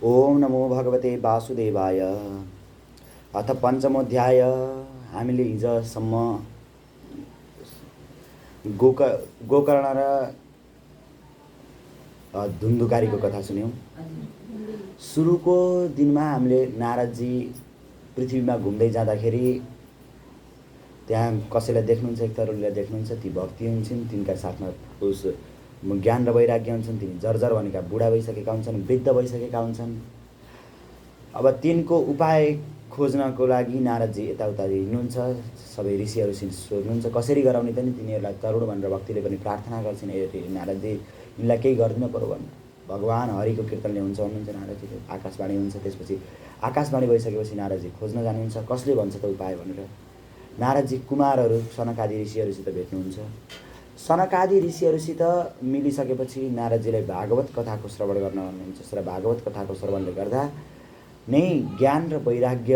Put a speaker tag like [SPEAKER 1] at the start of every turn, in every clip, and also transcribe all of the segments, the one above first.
[SPEAKER 1] ओम नमो भगवते वासुदेवाय। अथ पञ्चमोऽध्याय। हामीले हिजोसम्म गोकर्ण र धुन्धुकारीको कथा सुन्यौं। सुरुको दिनमा हामीले नारदजी पृथ्वीमा घुम्दै जाँदाखेरि त्यहाँ कसैलाई देख्नुहुन्छ, एक तरुणीलाई देख्नुहुन्छ। ती भक्ति हुन्छन्, तिनका साथमा उस ज्ञान र वैराग्य हुन्छन्। तिनी जर्जर भनेका बुढा भइसकेका हुन्छन्, वृद्ध भइसकेका हुन्छन्। अब तिनको उपाय खोज्नको लागि नारदजी यताउता हिँड्नुहुन्छ। सबै ऋषिहरूसित सोध्नुहुन्छ कसरी गराउने त नि तिनीहरूलाई तरुण भनेर भक्तिले पनि प्रार्थना गर्छन्। नारदजी यिनलाई केही गरिदिनु पर्यो भनेर भगवान हरिको कीर्तनले हुन्छ भन्नुहुन्छ नारदजीले। आकाशवाणी हुन्छ। त्यसपछि आकाशवाणी भइसकेपछि नारदजी खोज्न जानुहुन्छ कसले भन्छ त उपाय भनेर। नारदजी कुमारहरू सनकादि ऋषिहरूसित भेट्नुहुन्छ। सनकादि ऋषिहरूसित मिलिसकेपछि नारदजीलाई भागवत कथाको श्रवण गर्न भन्नुहुन्छ। र भागवत कथाको श्रवणले गर्दा नै ज्ञान र वैराग्य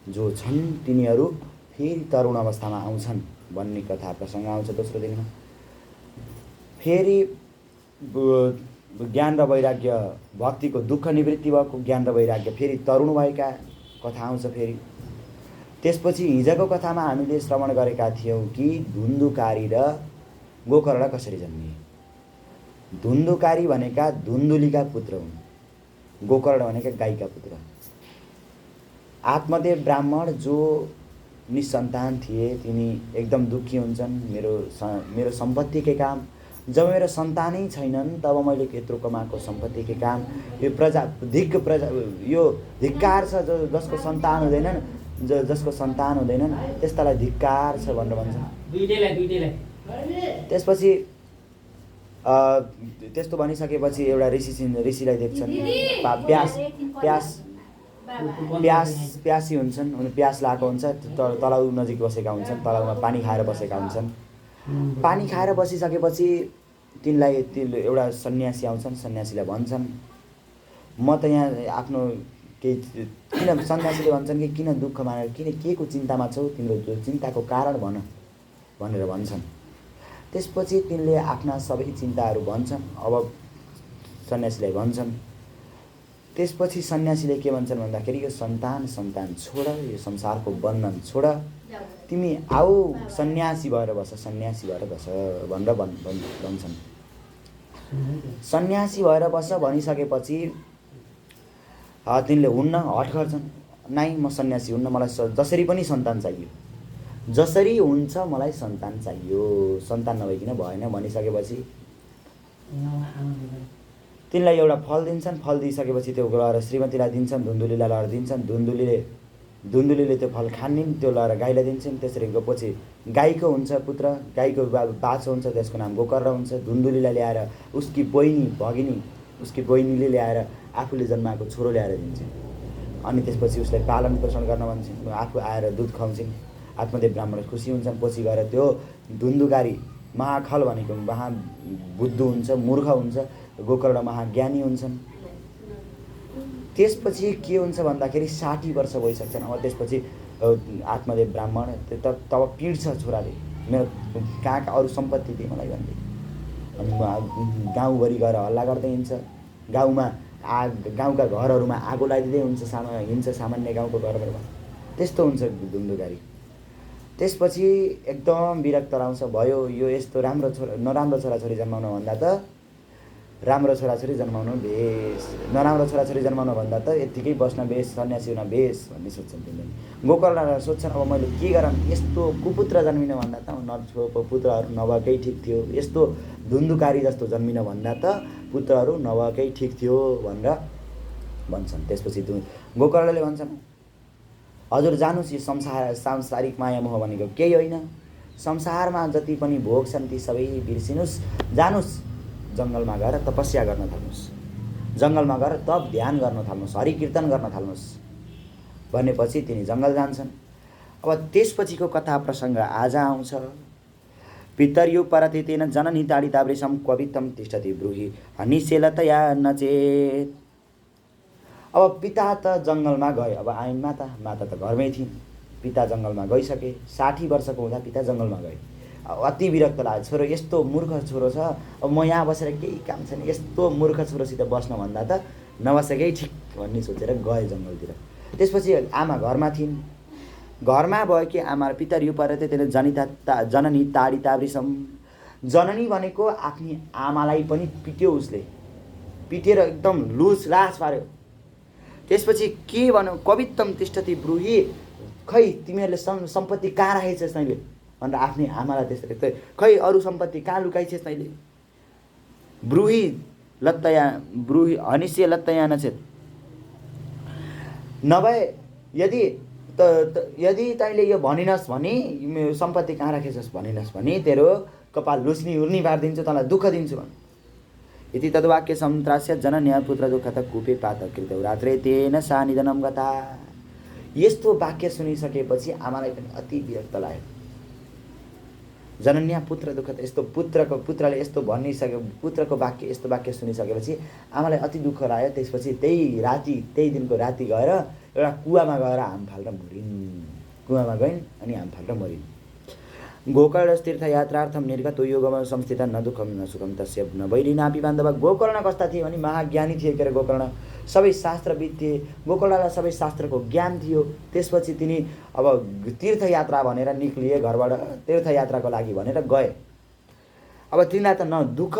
[SPEAKER 1] जो छन् तिनीहरू फेरि तरुण अवस्थामा आउँछन् भन्ने कथा प्रसङ्ग आउँछ। दोस्रो दिनमा फेरि ज्ञान र वैराग्य, भक्तिको दुःख निवृत्ति भएको ज्ञान र वैराग्य फेरि तरुण भएका कथा आउँछ। फेरि त्यसपछि हिजोको कथामा हामीले श्रवण गरेका थियौँ कि धुन्धुकारी र गोकर्ण कसरी जन्मिए। धुन्धुकारी भनेका धुन्धुलीका पुत्र हुन्। गोकर्ण भनेका गाईका पुत्र। आत्मदेव ब्राह्मण जो निसन्तान थिए तिनी एकदम दुःखी हुन्छन्। मेरो सम्पत्ति के काम, जब मेरो सन्तानै छैनन् तब मैले यत्रो कमाएको सम्पत्ति के काम। यो प्रजा यो धिक्कार छ। जसको सन्तान हुँदैनन्, जसको सन्तान हुँदैनन् त्यस्तालाई धिक्कार छ भनेर भन्छन्। त्यसपछि त्यस्तो भनिसकेपछि एउटा ऋषिलाई देख्छन्। प्यासी हुन्छन्। उनी प्यास लागेको हुन्छ। तलाउ नजिक बसेका हुन्छन्। तलाउमा पानी खाएर बसेका हुन्छन्। पानी खाएर बसिसकेपछि तिनलाई एउटा सन्यासी आउँछन्। सन्यासीलाई भन्छन् म त यहाँ आफ्नो केही किन, सन्यासीले भन्छन् कि किन दुःख मानेर, किन के को चिन्तामा छौ, तिम्रो जो चिन्ताको कारण भन भनेर भन्छन्। त्यसपछि तिनले आफ्ना सबै चिन्ताहरू भन्छन्। अब सन्यासीलाई भन्छन्। त्यसपछि सन्यासीले के भन्छन् भन्दाखेरि यो सन्तान छोड, यो संसारको बन्धन छोड, तिमी आऊ सन्यासी भएर बस, सन्यासी भएर बस भनेर भन्छन्। सन्यासी भएर बस भनिसकेपछि तिनले हुन्न हट गर्छन्। नाइ म सन्यासी हुन्न, मलाई जसरी पनि सन्तान चाहियो, जसरी हुन्छ मलाई सन्तान चाहियो, सन्तान नभइकन भएन भनिसकेपछि तिनलाई एउटा फल दिन्छन्। फल दिइसकेपछि त्यो गएर श्रीमतीलाई दिन्छन्, धुन्धुलीलाई लगेर दिन्छन्। धुन्धुलीले त्यो फल खानिन्, त्यो लगेर गाईलाई दिन्छन्। त्यसरी पछि गाईको हुन्छ पुत्र, गाईको बाछो हुन्छ, त्यसको नाम गोकर्ण हुन्छ। धुन्धुलीलाई ल्याएर उसकी भगिनी, उसकी बहिनीले ल्याएर आफूले जन्माएको छोरो ल्याएर दिन्छन्। अनि त्यसपछि उसलाई पालन पोषण गर्न भन्छन्। आफू आएर दुध खुवाउँछन्। आत्मदेव ब्राह्मण खुसी हुन्छन्। पछि गएर त्यो धुन्धुकारी महाखल भनेको महाबुद्धु हुन्छ, मूर्ख हुन्छ। गोकर्ण महाज्ञानी हुन्छन्। त्यसपछि के हुन्छ भन्दाखेरि 60 वर्ष भइसक्छन्। अब त्यसपछि आत्मदेव ब्राह्मण तब पिड्छ छोराले, मेरो कहाँका अरू सम्पत्ति दिए मलाई भन्दै। अनि गाउँभरि गएर हल्ला गर्दै हिँड्छ। गाउँका घरहरूमा आगो लगाइदिँदै हिँड्छ सामान्य गाउँको घरहरूमा। त्यस्तो हुन्छ धुन्धुकारी। त्यसपछि एकदम विरक्त आउँछ। भयो यो यस्तो नराम्रो छोराछोरी जन्माउन भन्दा त राम्रो छोराछोरी जन्माउनु बेस, नराम्रो छोराछोरी जन्माउन भन्दा त यत्तिकै बस्न बेस, सन्यासी हुन बेस भन्ने सोध्छन् तिनले। गोकर्ण सोध्छन् अब मैले के गरौँ, यस्तो कुपुत्र जन्मिन भन्दा त पुत्रहरू नभएकै ठिक थियो, यस्तो धुन्धुकारी जस्तो जन्मिन भन्दा त पुत्रहरू नभएकै ठिक थियो भनेर भन्छन्। त्यसपछि गोकर्णले भन्छन् हजुर जानुस्, यो सांसारिक माया मोह भनेको केही होइन। संसारमा जति पनि भोग छन् ती सबै बिर्सिनुस्, जानुस् जङ्गलमा गएर तपस्या गर्न थाल्नुस्, जङ्गलमा गएर तप ध्यान गर्न थाल्नुस्, हरि कीर्तन गर्न थाल्नुस् भनेपछि तिनी जङ्गल जान्छन्। अब त्यसपछिको कथा प्रसङ्ग आज आउँछ। पितर्यु परतितेन जननी ताडिता वृषं क्ववित्तं तिष्ठति ब्रूहि निश्चलतया नचेत्। अब पिता त जङ्गलमा गए। अब आइन् माता त घरमै थिइन्। पिता जङ्गलमा गइसके। 60 वर्षको हुँदा पिता जङ्गलमा गए। अति विरक्त लाग्यो। छोरो यस्तो मूर्ख छोरो छ, अब म यहाँ बसेर केही काम छैन, यस्तो मूर्ख छोरोसित बस्नुभन्दा त नबसेकै ठिक भन्ने सोचेर गए जङ्गलतिर। त्यसपछि आमा घरमा थिइन्। घरमा भयो कि आमा पितरियो परेथे त्यसले जननी ताडिता वृषम। जननी भनेको आफ्नी आमालाई पनि पिट्यो, उसले पिटेर एकदम लुस लास पार्यो। त्यसपछि के भनौँ, कवित्तम तिष्ठति ब्रुही, खै तिमीहरूले सम्पत्ति कहाँ राखेछस् तैँले भनेर आफ्नै आमालाई त्यसरी, खै अरू सम्पत्ति कहाँ लुकाइछस् तैँले। ब्रुही लत्तया ब्रुही हनिष्य लत्तया नचेत, नभए यदि तैँले यो भनिनस् भने, सम्पत्ति कहाँ राखेछस् भनिनस् भने तेरो कपाल लुस्नी उर्नी पारिदिन्छु, तँलाई दुःख दिन्छु भन्। यति तद्वाक्य सन्त्रास्य जनन्या पुत्र दुःखत कुपे पात कृतौ रात्रे तेन सा निधनम गता। यस्तो वाक्य सुनिसकेपछि आमालाई पनि अति विरक्त लाग्यो। जनन्या पुत्र दुःखत, यस्तो पुत्रले यस्तो भनिसक्यो, पुत्रको वाक्य यस्तो वाक्य सुनिसकेपछि आमालाई अति दुःख लाग्यो। त्यसपछि त्यही दिनको राति गएर एउटा कुवामा गएर हाम फालेर मरिन्। कुवामा गइन् अनि हाम फालेर मरिन्। गोकर्ण तीर्थयात्रार्थम निर्गतो योगमा संस्थित न दुःखम न सुखम तस्य न वैरी नापि बान्धव। गोकर्ण कस्ता थिए भने महाज्ञानी थिए के अरे गोकर्ण, सबै शास्त्रविद थिए। गोकर्णलाई सबै शास्त्रको ज्ञान थियो। त्यसपछि तिनी अब तीर्थयात्रा भनेर निक्लिए, घरबाट तीर्थयात्राको लागि भनेर गए। अब तिनीलाई त न दुःख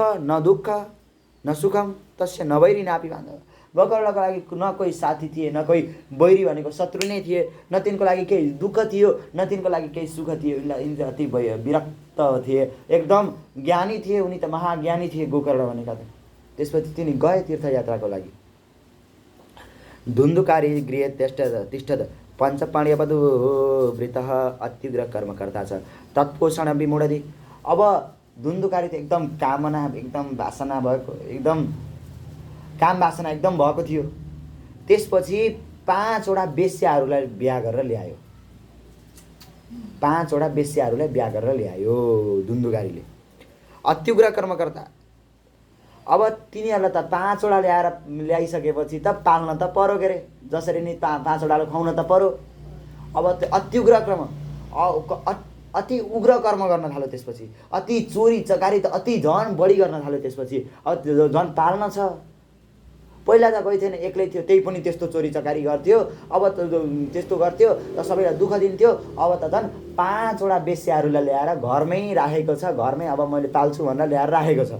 [SPEAKER 1] न सुखम तस्य न वैरी नापि बान्धव। गोकर्णको लागि न कोही साथी थिए, न कोही बैरी भनेको शत्रु नै थिए, न तिनको लागि केही दुःख थियो, न तिनको लागि केही सुख थियो। यिनी अति विरक्त थिए, एकदम ज्ञानी थिए। उनी त महाज्ञानी थिए गोकर्ण भनेका त। त्यसपछि तिनी गए तीर्थयात्राको लागि। धुन्धुकारी गृहे तिष्ठत पञ्चपाण्यवधू वृतः अत्युग्र कर्मकर्ता छ तत्पोषण विमूढति। अब धुन्धुकारी त एकदम कामना, एकदम वासना भएको, एकदम काम वासना एकदम भएको थियो। त्यसपछि 5वटा वेश्याहरूलाई बिहा गरेर ल्यायो। 5वटा वेश्याहरूलाई बिहा गरेर ल्यायो धुन्धुकारीले। अत्युग्र कर्मकर्ता। अब तिनीहरूलाई त 5वटा ल्याइसकेपछि त पाल्न त पर्यो के अरे, जसरी नि 5वटाले खुवाउन त पर्यो। अब अत्युग्र कर्म, अति उग्र कर्म गर्न थाल्यो। त्यसपछि अति चोरी चकारी त अति झन् बढी गर्न थाल्यो। त्यसपछि अब झन् पाल्न छ। पहिला त कोही थिएन, एक्लै थियो, त्यही पनि त्यस्तो चोरी चकारी गर्थ्यो। अब त त्यस्तो गर्थ्यो त सबैलाई दुःख दिन्थ्यो। अब त झन् 5वटा वेश्याहरूलाई ल्याएर घरमै राखेको छ। घरमै अब मैले पाल्छु भनेर ल्याएर राखेको छ,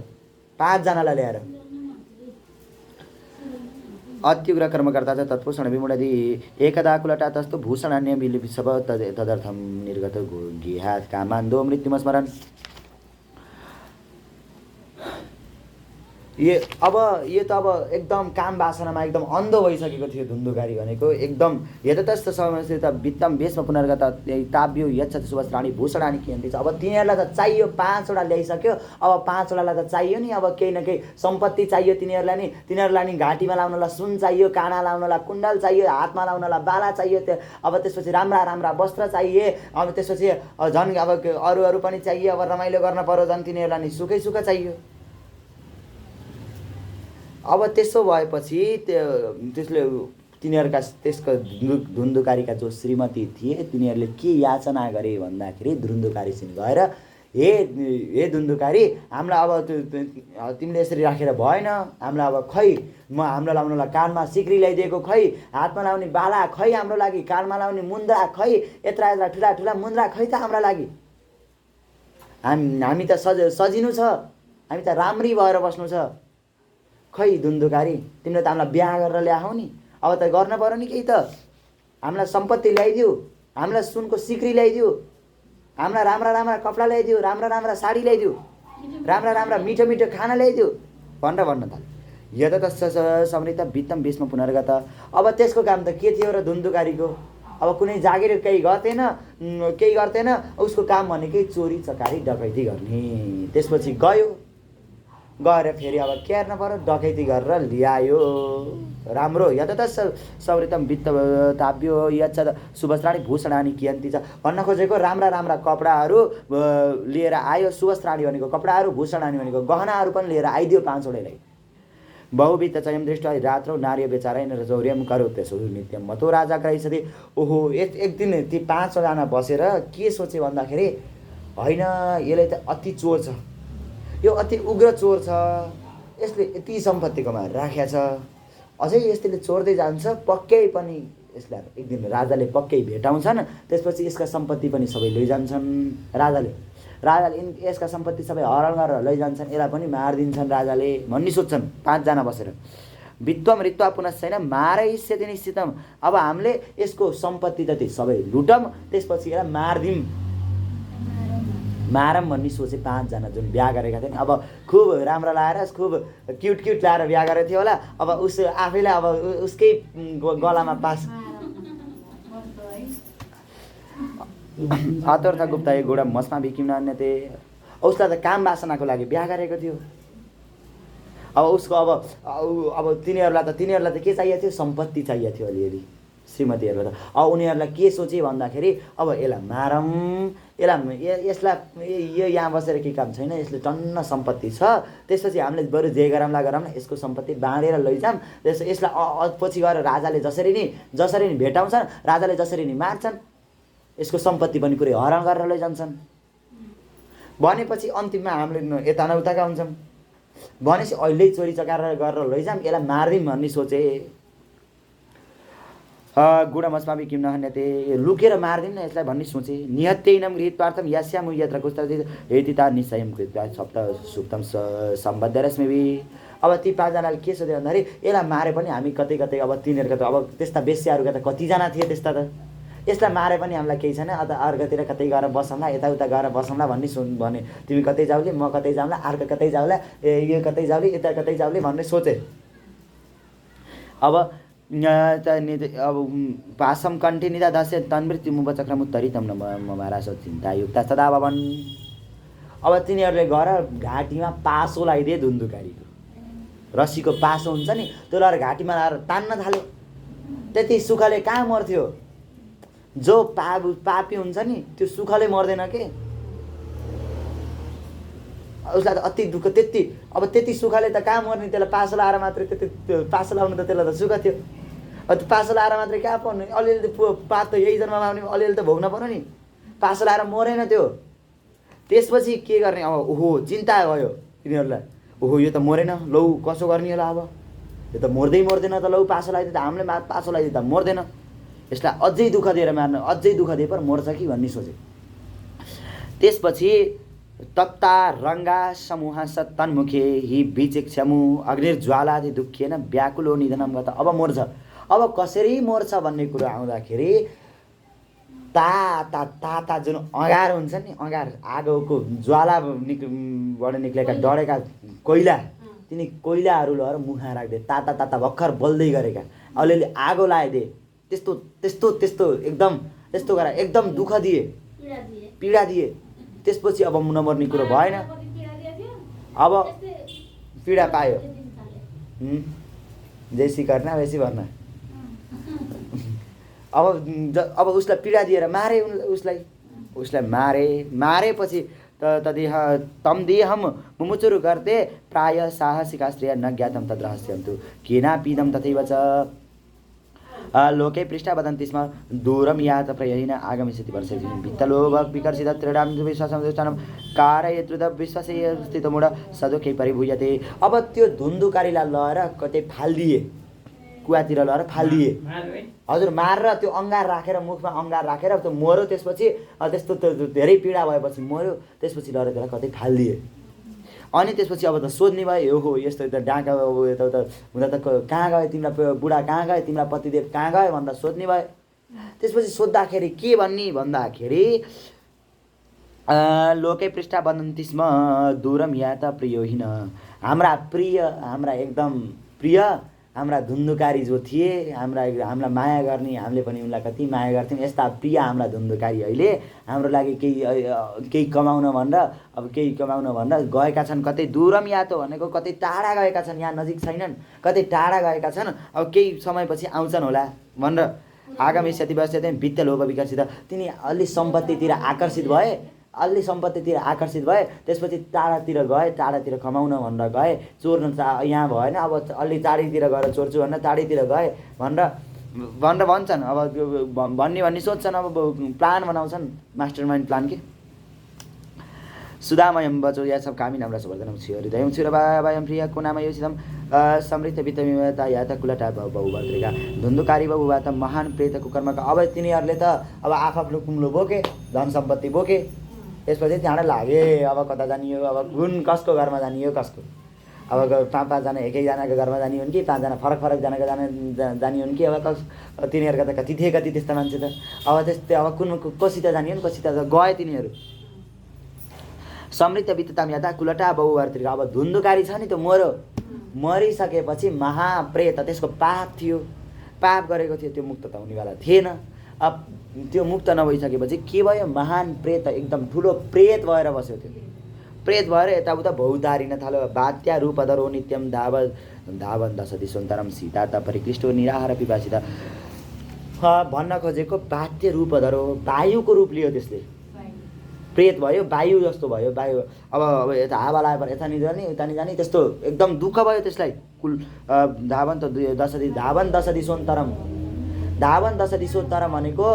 [SPEAKER 1] 5जनालाई ल्याएर। अत्युग्र कर्मकर्ता छ तत्पोषण विमूढति एकदा कुलटा तस्तो भूषणान्य विलिपिसव तदर्थम निर्गत गेहात कामान्दो मृत्युमस्मरण। यो त अब एकदम काम वासनामा एकदम अन्ध भइसकेको थियो धुन्धुकारी भनेको। एकदम यथातस्थ समस्थित वित्तम वेशमा पुनर्गत ताव्यो यच्छत सुवस्त्राणि भूषणानि कियन्ति छ। अब तिनीहरूलाई त चाहियो, 5वटा ल्याइसक्यो। अब 5वटालाई त चाहियो नि, अब केही न केही सम्पत्ति चाहियो तिनीहरूलाई नि। तिनीहरूलाई नि घाँटीमा लाउनलाई सुन चाहियो, काना लाउनलाई कुण्डल चाहियो, हातमा लाउनलाई बाला चाहियो। अब त्यसपछि राम्रा वस्त्र चाहिए। अब त्यसपछि झन् अब अरू पनि चाहियो। अब रमाइलो गर्न पर्यो, झन् तिनीहरूलाई नि सुखै सुख चाहियो। अब त्यसो भएपछि त्यसले तिनीहरूका त्यसको धुन्धुकारीका जो श्रीमती थिए तिनीहरूले के याचना गरे भन्दाखेरि धुन्धुकारीसँग गएर, हे धुन्धुकारी, हामीलाई अब तिमीले यसरी राखेर भएन। हामीलाई अब खै हामीलाई लाउनलाई कानमा सिक्री ल्याइदिएको, खै हातमा लाउने बाला, खै हाम्रो लागि कानमा लाउने मुन्द्रा, खै यत्रा ठुला मुन्द्रा, खै त हाम्रो लागि। हामी त सजिनु छ, हामी त राम्री भएर बस्नु छ। खै धुन्धुकारी, तिमीले त हामीलाई बिहा गरेर ल्याऊ नि। अब त गर्न पर्यो नि केही त। हामीलाई सम्पत्ति ल्याइदियो, हामीलाई सुनको सिक्री ल्याइदियो, हामीलाई राम्रा कपडा ल्याइदियो, राम्रा साडी ल्याइदियो, राम्रा मिठो खाना ल्याइदियो भनेर भन्न थाल्यो। यता त समृद्ध वित्तम वेशमा पुनर्गत। अब त्यसको काम त के थियो र धुन्धुकारीको? अब कुनै जागिर केही गर्दैन, उसको काम भनेकै चोरी चकारी डकैती गर्ने। त्यसपछि गएर फेरि अब के हेर्न पर्यो, डकैती गरेर ल्यायो। राम्रो यता त समृद्धम वित्त ताव्यो यच्छत सुवस्त्राणि भूषणानि कियन्ति छ भन्न खोजेको। राम्रा कपडाहरू लिएर आयो। सुवस्त्राणि भनेको कपडाहरू, भूषणानि भनेको गहनाहरू पनि लिएर आइदियो 5वटालाई। बहुवित्त चयम दृष्ट रात्रौ नार्य बेचारैन रजौर्यम करो त्यसो नित्यम मतो राजा कराइसथे। ओहो, एक दिन ती 5जना बसेर के सोचे भन्दाखेरि, होइन यसले त अति चोर छ, यो अति उग्र चोर छ, यसले यति सम्पत्ति कमाएर राखेको छ, अझै यसले चोर्दै जान्छ, पक्कै पनि यसलाई एक दिन राजाले पक्कै भेटाउँछन्, त्यसपछि यसका सम्पत्ति पनि सबै लैजान्छन्। राजाले यसका सम्पत्ति सबै हरण गरेर लैजान्छन्, यसलाई पनि मारिदिन्छन् राजाले भन्ने सोध्छन् 5 जना बसेर। वित्वम रित्वा पुनश्चैन मारयिष्यति निश्चितम। अब हामीले यसको सम्पत्ति जति सबै लुटौँ, त्यसपछि यसलाई मारिदिउँ, मारौँ भन्ने सोचे 5 जना जुन बिहा गरेका थिए। अब खुब राम्रो लाएर खुब क्युट लाएर बिहा गरेको थियो होला। अब उस आफैलाई अब उसकै गलामा पास अतर्थ गुप्ता गुडा मसमा बिकिम अन्यते। उसलाई त काम वासनाको लागि बिहा गरेको थियो। अब उसको अब तिनीहरूलाई त के चाहिएको थियो, सम्पत्ति चाहिएको थियो अलिअलि श्रीमतीहरूलाई त। अब उनीहरूलाई के सोचे भन्दाखेरि अब यसलाई मारौँ, यसलाई यो यहाँ बसेर के काम छैन, यसले टन्न सम्पत्ति छ, त्यसपछि हामीले बरु जे गरौँला गरौँ, यसको सम्पत्ति बाँडेर लैजाऊँ। यसलाई पछि गएर राजाले जसरी नि भेटाउँछन्, राजाले जसरी नि मार्छन्, यसको सम्पत्ति पनि पुरै हरण गरेर लैजान्छन्। भनेपछि अन्तिममा हामीले यता न उताका हुन्छौँ। भनेपछि अहिले चोरी चकार गरेर लैजाऊँ, यसलाई मारिदिउँ भन्ने सोचे। गुडमस्मापि किम नहन्यते, लुकेर मारिदिउँ न यसलाई भन्ने सोचे। निहत्यैनम गृहीत्वार्थम यास्यामु यत्र कुस्तति हेतिता निश्चयं कृत्वा सप्त सुक्तम सम्बद्धरस्मिभि। अब ती 5 जनाले के सोचे भन्दाखेरि यसलाई मारे पनि हामी कतै अब तिनीहरूको त अब त्यस्ता बेस्याहरूका त कतिजना थिए त्यस्ता त, यसलाई मारे पनि हामीलाई केही छैन, अथवा अर्कोतिर कतै गएर बसौँला, यताउता गएर बसौँला भन्ने भने तिमी कतै जाउले, म कतै जाउँला, अर्को कतै जाउँला, यो कतै जाउले, यता कतै जाउले भन्ने सोचे। अब पासम कण्ठे निदा दस्य तन्मृत्यु मुबचक्रम उत्तरितम ममारास चिन्तायुक्ता सदा भवन। अब तिनीहरूले गएर घाँटीमा पासो लगाइदिए, धुन्धुकारीको रस्सीको पासो हुन्छ नि, त्यो लगाएर घाँटीमा लगाएर तान्न थाल्यो। त्यति सुखले कहाँ मर्थ्यो, जो पापी हुन्छ नि त्यो सुखले मर्दैन के, उसलाई त अति दुःख त्यति सुखले त कहाँ मर्ने, त्यसलाई पासो लाएर मात्रै पासो लाउनु त त्यसलाई त सुख थियो। अब त्यो पासो लाएर मात्रै कहाँ पर्ने, अलिअलि त पाप त यही जन्ममा आउने, अलिअलि त भोग्न पर्यो नि। पासो लाएर मरेन त्यो। त्यसपछि के गर्ने, अब ओहो चिन्ता भयो तिनीहरूलाई, ओहो यो त मरेन, लौ कसो गर्ने होला, अब यो त मर्दैन त, लौ पासो लगाइदिँदा हामीले पासो लगाइदिँदा मर्दैन, यसलाई अझै दुःख दिएर मार्न, अझै दुःख दिए पर मर्छ कि भन्ने सोचे। त्यसपछि तप्ता रङ्गा समूह सत्तन्मुखे हि विचेक्षमु अग्निर्ज्वालादि दुःखेन व्याकुलो निधनम गत। अब मर्छ, अब कसरी मर्छ भन्ने कुरो आउँदाखेरि ताता जुन अँगार हुन्छ नि, अँगार आगोको ज्वालाबाट निक्लेका डढेका कोइला, तिनी कोइलाहरू लगेर मुखमा राख्दे, ताता भर्खर बल्दै गरेका, अलिअलि आगो लगाइदिए, त्यस्तो एकदम त्यस्तो गरेर एकदम दुःख दिए, पीडा दिए। त्यसपछि अब नमर्ने कुरो भएन, अब पीडा पायो, जैसी करना वैसी भर्ना। अब उसलाई पीडा दिएर मारे, उसलाई मारेपछि तदेह तम देहम मुमुचुरु गर्थे प्राय साहसिका स्त्रिया न ज्ञातम तद् रहस्यम तु केनापीदम तथैव च लोके पृष्ठा वदन्ति स्म दूरम यात प्रयहिन आगमिष्यति वर्षेषु वित्तलोभ विकर्षित त्रिडां विश्वासं कारयेत्रुद विश्वासे स्थितमूढ सदुःखै परिभूयते। अब त्यो धुन्धुकारीलाई लगेर कतै फालिदिए, कुवातिर लगेर फालिदिए, हजुर मारेर त्यो अङ्गार राखेर, मुखमा अङ्गार राखेर त्यो मर्यो। त्यसपछि त्यस्तो धेरै पीडा भएपछि मर्यो, त्यसपछि लगेर त्यसलाई कतै फालिदिए। अनि त्यसपछि अब त सोध्ने भयो, हो यस्तो त डाँका यताउता हुँदा त कहाँ गयो तिमीलाई बुढा, कहाँ गयो तिमीलाई पतिदेव, कहाँ गयो भन्दा सोध्ने भयो। त्यसपछि सोद्धाखेरि के भन्ने भन्दाखेरि लोके पृष्ठा वदन्ति स्म दूरम या त प्रियोहिन, हाम्रा एकदम प्रिय हाम्रा धुन्धुकारी जो थिए, हामीलाई माया गर्ने, हामीले पनि उनलाई कति माया गर्थ्यौँ, यस्ता प्रिय हाम्रा धुन्धुकारी अहिले हाम्रो लागि केही कमाउन भनेर गएका छन्। कतै दूरम यातो भनेको कतै टाढा गएका छन्, यहाँ नजिक छैनन्, कतै टाढा गएका छन्, अब केही समयपछि आउँछन् होला भनेर। आगामिष्यति वर्षेषु वित्तलोभ विकर्षित, तिनी अलि सम्पत्तितिर आकर्षित भए, त्यसपछि टाढातिर कमाउन भनेर गए, चोर्न यहाँ भएन, अब अलि टाढीतिर गएर चोर्छु भनेर टाढीतिर गए भनेर भन्छन्। अब भन्ने सोध्छन्, अब प्लान बनाउँछन्, मास्टर माइन्ड प्लान के सुधामयं वचो या सब कामी नाम रसवर्धनम छियो हृदयम क्षीरवायम प्रिय को नाम योसितम समृद्ध वित्तमिमता या त कुलटा बहुवर्त्रिका धुन्धुकारी बहुवात महान प्रेतको कर्मका। अब तिनीहरूले त अब आफआफ्नो कुम्लो बोके, धन सम्पत्ति बोके, त्यसपछि त्यहाँबाट लागे अब कता जानियो, अब कुन कसको घरमा जानियो, कसको अब 5-5 एक एकजनाको घरमा जाने हुन् कि 5 फरक फरक जनाको जाने हुन् कि अब तिनीहरूका त कति थिए, कति त्यस्ता मान्छे त अब त्यस्तै अब कुन कसित जाने हुन्, कसित गए तिनीहरू। समृद्ध वित्तताम याता कुलटा बहुवर्त्रिका। अब धुन्धुकारी छ नि त मरिसकेपछि महाप्रेत, त्यसको पाप थियो, पाप गरेको थियो, त्यो मुक्त त हुनेवाला थिएन। अब त्यो मुक्त नभइसकेपछि के भयो, महान प्रेत, एकदम ठुलो प्रेत भएर बस्यो। त्यो प्रेत भएर यताउता भौतारिन थाल्यो। बात्या रूपधरो नित्यम धावन दशति सुन्तरम सीता त परिकृष्टो निराहार पिपासिता। भन्न खोजेको बात्य रूपधरो, वायुको रूप लियो त्यसले, प्रेत भयो, वायु जस्तो भयो। वायु अब यता हावा लगाएर यता नि जाने उता नि जाने, त्यस्तो एकदम दुःख भयो त्यसलाई। कुल धावन त धावन दशति सोन्तरम, धावन दशति सोन्तरम भनेको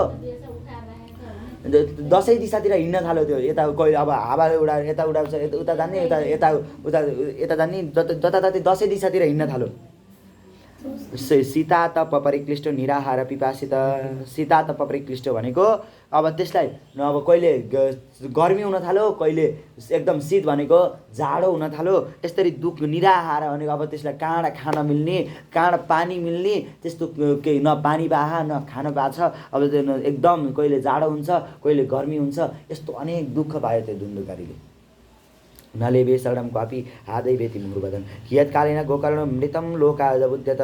[SPEAKER 1] 10 दिशातिर हिँड्न थाल्यो त्यो। यता कोही अब हावा उडाएर यता उडाउँछ, उता जाने, यता जाने, जताततै 10 दिशातिर हिँड्न थाल्यो। सीता तप परिक्लिष्ट निराहार पिपासित। सीता तप परिक्लिष्ट भनेको अब त्यसलाई अब कहिले गर्मी हुन थाल्यो, कहिले एकदम शीत भनेको जाडो हुन थाल्यो। यसरी दुःख निराहार भनेको अब त्यसलाई कहाँ खान मिल्ने, कहाँ पानी मिल्ने, त्यस्तो केही न पानी बाहा न खान पाछ। अब एकदम कहिले जाडो हुन्छ, कहिले गर्मी हुन्छ, यस्तो अनेक दुःख पायो त्यो धुन्धुकारीले। नलेबे शरणम क्वापी हादै बेति मुहुर्वदन कियत्कालीन गोकर्ण मृतम लोकाय बुध्यत।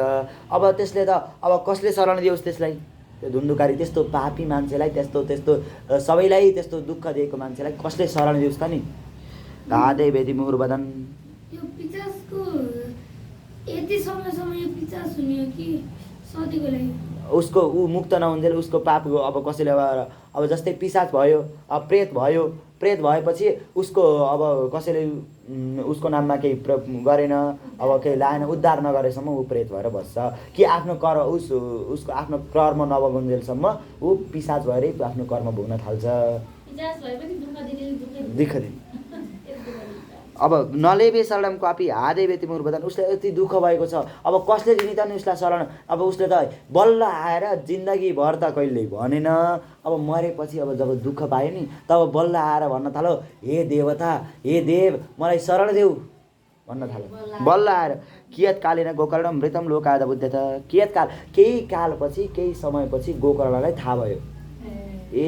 [SPEAKER 1] अब त्यसले त अब कसले शरण दियोस् त्यसलाई, त्यो धुन्धुकारी त्यस्तो पापी मान्छेलाई, त्यस्तो सबैलाई त्यस्तो दुःख दिएको मान्छेलाई कसले शरण दियोस् त नि। हादै बेति मुहुर्वदन।
[SPEAKER 2] यो पिचासको यति समयसम्म यो पिचास हुने हो कि सधैँको लागि?
[SPEAKER 1] उसको मुक्त नहुन्जेल उसको पाप अब कसैले अब जस्तै पिशाच भयो, अब प्रेत भयो, प्रेत भएपछि उसको अब कसैले उसको नाममा केही गरेन, अब केही लाएन, उद्धार नगरेसम्म ऊ प्रेत भएर बस्छ कि आफ्नो उसको आफ्नो कर्म नभगुन्जेलसम्म ऊ पिशाच भएरै आफ्नो कर्म भोग्न थाल्छ। दुःख दिने अब नलेबे शरणम क्वापी हादै बेति मुहुर्वदन। उसलाई यति दुःख भएको छ, अब कसले दिने त नि उसलाई शरण। अब उसले त बल्ल आएर जिन्दगीभर त कहिल्यै भनेन, अब मरेपछि अब जब दुःख पायो नि तब बल्ल आएर भन्न थाल्यो, हे देवता, हे देव, मलाई शरण देऊ भन्न थाल्यो बल्ल आएर। कियत्कालीन गोकर्ण मृतम लोकाय बुध्यत। कियत्काल, केही कालपछि, केही समयपछि गोकर्णलाई थाहा भयो, ए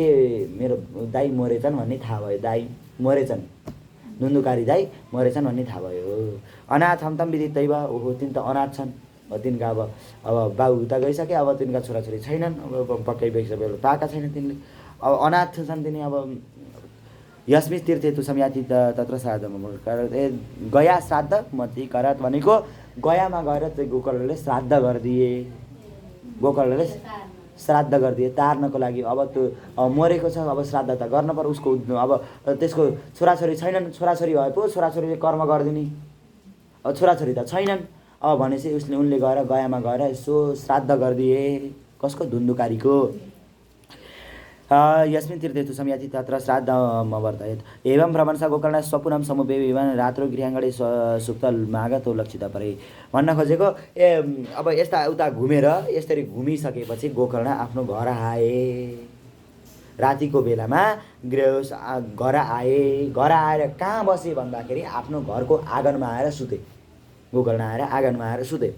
[SPEAKER 1] मेरो दाइ मरेछन् भन्ने थाहा भयो, दाइ मरेछन्, धुन्धुकारी दाइ मरेछन् भन्ने थाहा भयो। अनाथ हन्तम विदितैव। ओहो तिन त अनाथ छन्, तिनका अब बाउ उता गइसके, अब तिनका छोराछोरी छैनन्, अब पक्कै बेला पाएका छैन तिनले, अब अनाथ छन् तिनी। अब यस्मिन् तीर्थे तु समयाति तत्र श्राद्ध गया श्राद्ध मती करत भनेको गयामा गएर चाहिँ गोकर्णले श्राद्ध गरिदिए, गोकर्णले श्राद्ध गरिदिए तार्नको लागि। अब त्यो मरेको छ, अब श्राद्ध त गर्न पर्यो उसको। अब त्यसको छोराछोरी छैनन्, छोराछोरी भए पो छोराछोरीले कर्म गरिदिने, अब छोराछोरी त छैनन्। अब भनेपछि उनले गएर गयामा गएर यसो श्राद्ध गरिदिए, कसको, धुन्धुकारीको। यस्मिन् तीर्थे तु समयाति तत्र श्राद्धम वर्तयेत्। एवं भ्रमणसा गोकर्ण स्वपुनम समुपेयं रात्रो गृहाङ्गणे सुप्त मागतो लक्षित परे। भन्न खोजेको अब यस्ता उता घुमेर यसरी घुमिसकेपछि गोकर्ण आफ्नो घर आए। रातिको बेलामा घर आए। घर आएर कहाँ बसे भन्दाखेरि आफ्नो घरको आँगनमा आएर सुते। गोकर्ण आएर आँगनमा आएर सुते।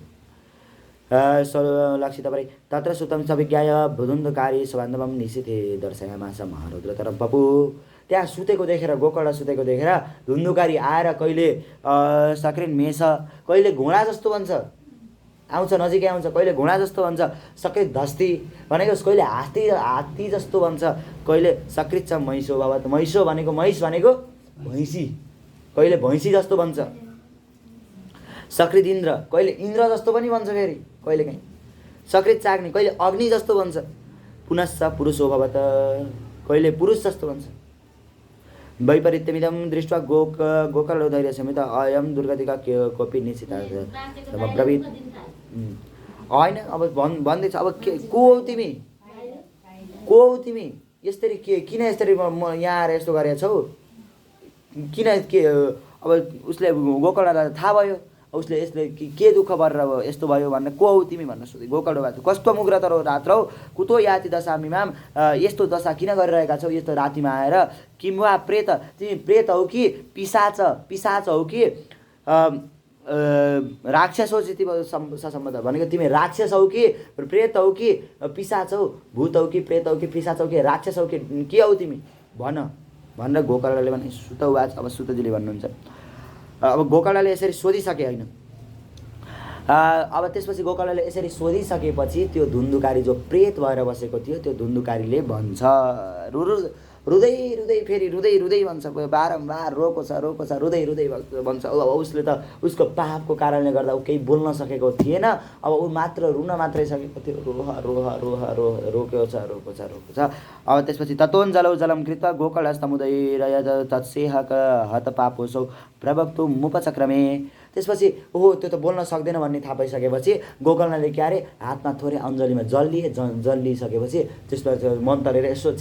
[SPEAKER 1] लक्षित परे तत्र सुतम सविज्ञाय धुन्धुकारी स्वबान्धवम निशिथे दर्शयामास महारुद्र तरम पपु। त्यहाँ सुतेको देखेर, गोकर्ण सुतेको देखेर धुन्धुकारी आएर कहिले सक्रिन मेष, कहिले घोडा जस्तो भन्छ, आउँछ नजिकै आउँछ, कहिले घोडा जस्तो भन्छ, सक्रित धस्ती भनेको कहिले हात्ती जस्तो भन्छ, कहिले सक्रित छ मैसो बाबा। मैसो भनेको महिष भनेको भैँसी, कहिले भैँसी जस्तो भन्छ। सक्रित इन्द्र, कहिले इन्द्र जस्तो पनि भन्छ, फेरि कहिले काहीँ सक्रित चाग्ने, कहिले अग्नि जस्तो भन्छ। पुनश्च पुरुषो भवत, कहिले पुरुष जस्तो भन्छ। वैपरीत्यमिदं दृष्ट्वा गोकर्ण धैर्य समेत अयं दुर्गतिका कोपी निश्चित ब्रवीत। होइन अब भन्दैछ, अब को हौ तिमी, को हौ तिमी, यसरी किन यसरी म यहाँ आएर यस्तो गरेका छौ, किन के अब उसले गोकर्णलाई थाहा भयो उसले यसले के दुःख गरेर अब यस्तो भयो भनेर को हौ तिमी भनेर सोधे। गोकर्ण बाजे कस्तो मुग्र तर रात्रौ कुतो याति दशामीमाम यस्तो दशा किन गरिरहेका छौ यस्तो रातिमा आएर किम्वा प्रेत तिमी प्रेत हौ कि पिशाच हौ कि राक्षस हौ चाहिँ सम्बन्ध भनेको तिमी राक्षस हौ कि प्रेत हौ कि पिशाच हौ भूत हौ कि प्रेत हौ कि पिशाच हौ कि राक्षस हौ कि के हौ तिमी भन भनेर गोकर्णले भने सुत उवाच। अब सुतजीले भन्नुहुन्छ अब गोकर्णले यसरी सोधिसके होइन अब त्यसपछि गोकर्णले यसरी सोधिसकेपछि त्यो धुन्धुकारी जो प्रेत भएर बसेको थियो त्यो धुन्धुकारीले भन्छ रुँदै रुँदै भन्छ बारम्बार रोको छ रुँदै भन्छ। अब उसले त उसको पापको कारणले गर्दा ऊ केही बोल्न सकेको थिएन अब ऊ मात्र रुन मात्रै सकेको थियो रोको छ। अब त्यसपछि ततोन जलौ जलम कृत्वा गोकर्णस्तमुदय तत्सेहक हत पापोसौ प्रवक्तु मुपचक्रमे। त्यसपछि ओहो त्यो त बोल्न सक्दैन भन्ने थाहा पाइसकेपछि गोकर्णले के अरे हातमा थोरै अञ्जलीमा जल लिइसकेपछि त्यसपछि मन्त्रेर यसो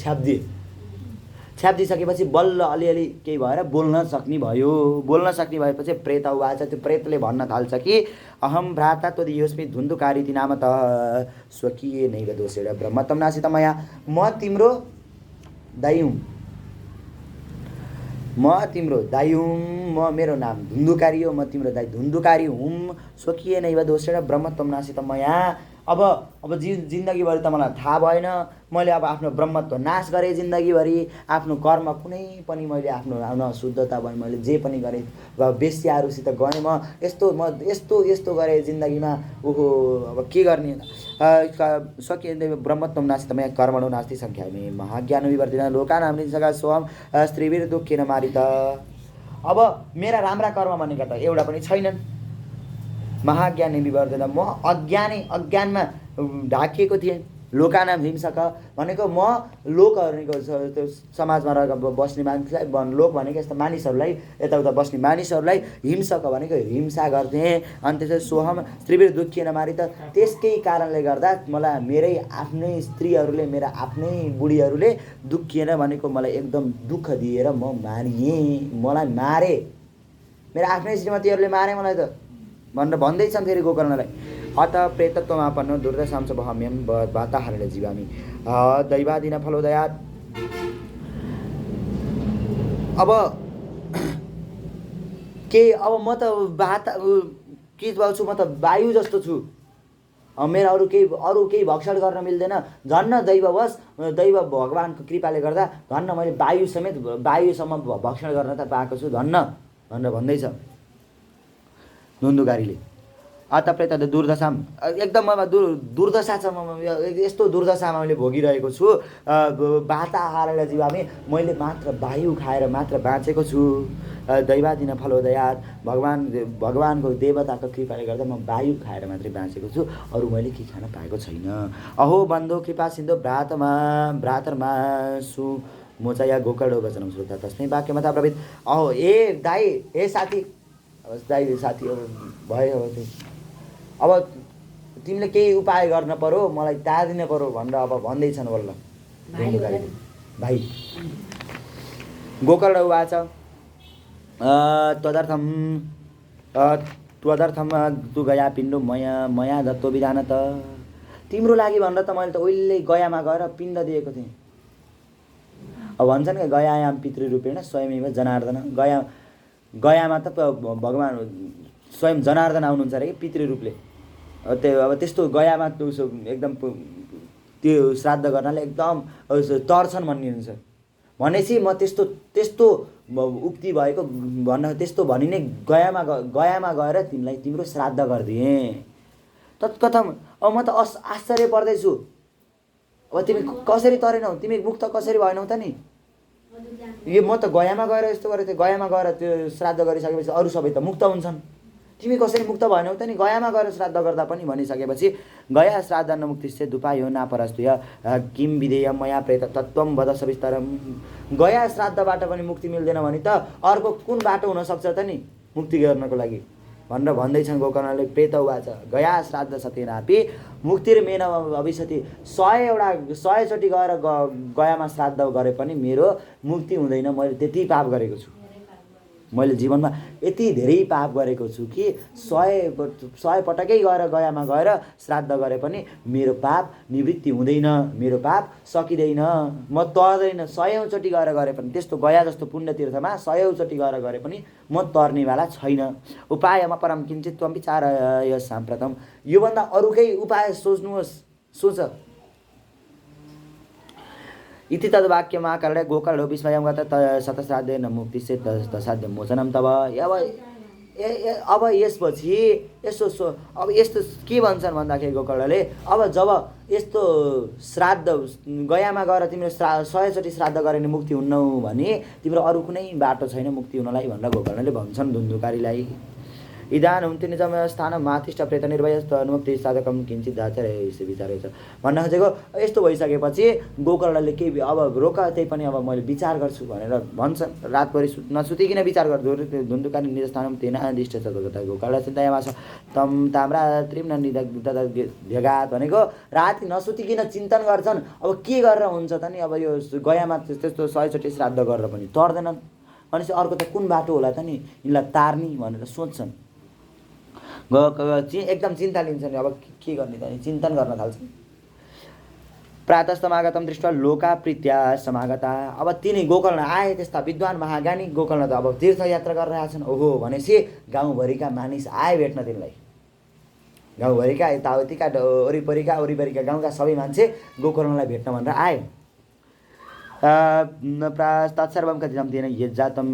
[SPEAKER 1] छ्याप्दिसकेपछि बल्ल अलिअलि केही भएर बोल्न सक्ने भएपछि प्रेत उवाच त्यो प्रेतले भन्न थाल्छ कि अहम भ्राता त्वदीयोस्मि धुन्धुकारीति नाम त स्वकीय नैव दोषेण ब्रह्मत्वं नासीत मया म तिम्रो दाई हुँ म मेरो नाम धुन्धुकारी हो म तिम्रो दाई धुन्धुकारी हुँ स्वकीय नैव दोषेण ब्रह्मत्वं नासीत मया। अब जिन्दगीभरि त मलाई थाहा भएन मैले अब आफ्नो ब्रह्मत्व नाश गरेँ जिन्दगीभरि आफ्नो कर्म कुनै पनि मैले आफ्नो शुद्धता भयो मैले जे पनि गरेँ र बेस्याहरूसित गएँ म यस्तो गरेँ जिन्दगीमा ओहो अब के गर्ने स्वकीय ब्रह्मत्वं नास्ति मया कर्मणो नास्ति संख्यामि महाज्ञान विवर्धिन लोकानां निजगा सोहम स्त्रीवीर दुःखेन मारित। अब मेरा राम्रा कर्म भनेका त एउटा पनि छैनन् महाज्ञान विवर्धन म अज्ञानमा ढाकिएको थिएँ लोकानां हिंसक भनेको म लोकहरूको समाजमा रहेर बस्ने मानिसलाई लोक भनेको यस्तो मानिसहरूलाई यताउता बस्ने मानिसहरूलाई हिंसक भनेको हिंसा गर्थेँ अनि त्यसै सोहम स्त्रीवीर दुःखिएन मारि त त्यसकै कारणले गर्दा मलाई मेरै आफ्नै स्त्रीहरूले मेरा आफ्नै बुढीहरूले दुःखिएन भनेको मलाई एकदम दुःख दिएर म मलाई मारे मेरा आफ्नै श्रीमतीहरूले मारे मलाई त भनेर भन्दैछन् फेरि गोकर्णलाई। अत प्रेतत्वमापन्न दुर्दशां च वहाम्यं वाताहरण जीवामि दैवादिन फलोदयात्। अब म त के छु म त वायु जस्तो छु मेरो अरू केही भक्षण गर्न मिल्दैन झन्न दैव भगवानको कृपाले गर्दा धन्न मैले वायुसम्म भक्षण गर्न त पाएको छु धन्न भनेर भन्दैछ धुन्धुकारीले। अत प्रेत दुर्दशा एकदम दुर्दशा छ यस्तो दुर्दशामा मैले भोगिरहेको छु वाताहारण जीवामी मैले मात्र वायु खाएर मात्र बाँचेको छु दैवादिन फलोदयात् भगवानको देवताको कृपाले गर्दा म वायु खाएर मात्रै बाँचेको छु अरू मैले के खान पाएको छैन। अहो बन्धु कृपा सिन्धु भ्रातर्मा सु मोचया गोकर्णो वचनं श्रुता तस्मै वाक्यमा था प्रवृत्त। अहो ए दाई ए साथी दाई साथी भयो अब तिमीले केही उपाय गर्न पर्यो मलाई तारिदिन पर्यो भनेर अब भन्दैछन् बल्ल भाइ। गोकर्ण उवाच त्वदर्थम तु गया पिण्डो मया दत्तो विधानत। तिम्रो लागि भनेर त मैले त उहिले गयामा गएर पिण्ड दिएको थिएँ। अब भन्छन् कि गयायाम पितृरूपेण स्वयमेव जनार्दन गयामा त भगवान स्वयं जनार्दन आउनुहुन्छ अरे पितृरूपले अब त्यस्तो गयामा एकदम त्यो श्राद्ध गर्नाले एकदम तर्छन् भनिन्छ भनेपछि म त्यस्तो उक्ति भएको त्यस्तो भनि नै गयामा गएर तिम्रो श्राद्ध गरिदिएँ तत्कथम। अब म त आश्चर्य पर्दैछु अब तिमी कसरी तरेनौ तिमी मुक्त कसरी भएनौ त नि यो म त गयामा गएर यस्तो गरेको थिएँ गयामा गएर त्यो श्राद्ध गरिसकेपछि अरू सबै त मुक्त हुन्छन् तिमी कसरी मुक्त भएनौ त नि गयामा गएर श्राद्ध गर्दा पनि भनिसकेपछि गया श्राद्ध मुक्तिश्च दुपायो नापरस्तुय किम विधेय मया प्रेत तत्त्वं वद सविस्तरम। गया श्राद्धबाट पनि मुक्ति मिल्दैन भने त अर्को कुन बाटो हुनसक्छ त नि मुक्ति गर्नको लागि भनेर भन्दैछन् गोकर्णले। प्रेत उवाच गया श्राद्ध सतेनापि मुक्तिर्मेन भविष्यति 100 चोटि गएर गयामा श्राद्ध गरे पनि मेरो मुक्ति हुँदैन मैले त्यति पाप गरेको छु मैले जीवनमा यति धेरै पाप गरेको छु कि 100 पटकै गएर गयामा गएर श्राद्ध गरे पनि मेरो पाप निवृत्ति हुँदैन, मेरो पाप सकिँदैन, म तर्दैन। 100औँचोटि गएर गरे पनि, त्यस्तो गया जस्तो पुण्य तीर्थमा 100औँचोटि गएर गरे पनि म तर्नेवाला छैन। उपायमा परम किञ्चित त्वं विचारय साम्प्रतम। योभन्दा अरू केही उपाय सोच्नुहोस्, सोच। इति तद्वाक्यमाकर्ण्य गोकर्णो विस्मयं गत शतश्राद्धेन मुक्तिसे तसाद्य मोचनं तब। अब यसपछि अब यस्तो के भन्छन् भन्दाखेरि गोकर्णले, अब जब यस्तो श्राद्ध गयामा गएर तिम्रो 100चोटि श्राद्ध गरे नि मुक्ति हुन्नौ भने तिम्रो अरू कुनै बाटो छैन मुक्ति हुनलाई भनेर गोकर्णले भन्छन् धुन्धुकारीलाई। इदान हुन्थ्यो निजम स्थान माथिष्ट प्रेत निर्भय मुक्ति साधकम किञ्चित दाचरे विचार छ भन्न खोजेको। यस्तो भइसकेपछि गोकर्णले के अब रोक, त्यही पनि अब मैले विचार गर्छु भनेर भन्छन्। रातभरि नसुतिकन विचार गर्छु। धुन्धुकारी निज स्थान तेनादिष्ट छ गोकर्ण चिन्तामा छ तम ताम्रा त्रिम्न भेगात भनेको राति नसुतिकन चिन्तन गर्छन्। अब के गरेर हुन्छ त नि, अब यो गयामा त्यस्तो 100चोटि श्राद्ध गरेर पनि तर्दैनन् भनेपछि अर्को त कुन बाटो होला त नि यिनलाई तार्ने भनेर सोच्छन्। एकदम चिन्ता लिन्छन्। अब के गर्ने त नि चिन्तन गर्न थाल्छन्। प्रातस्तमागतम दृष्ट्वा लोका प्रीत्या समागता। अब तिनी गोकर्ण आए, त्यस्ता विद्वान महाज्ञानी गोकर्ण त अब तीर्थयात्रा गरिरहेछन्। ओहो भनेपछि गाउँभरिका मानिस आए भेट्न तिनलाई। गाउँभरिका यताउतिका वरिपरिका गाउँका सबै मान्छे गोकर्णलाई भेट्न भनेर आए। तत्सर्वम कथितम थिएन यज्जातम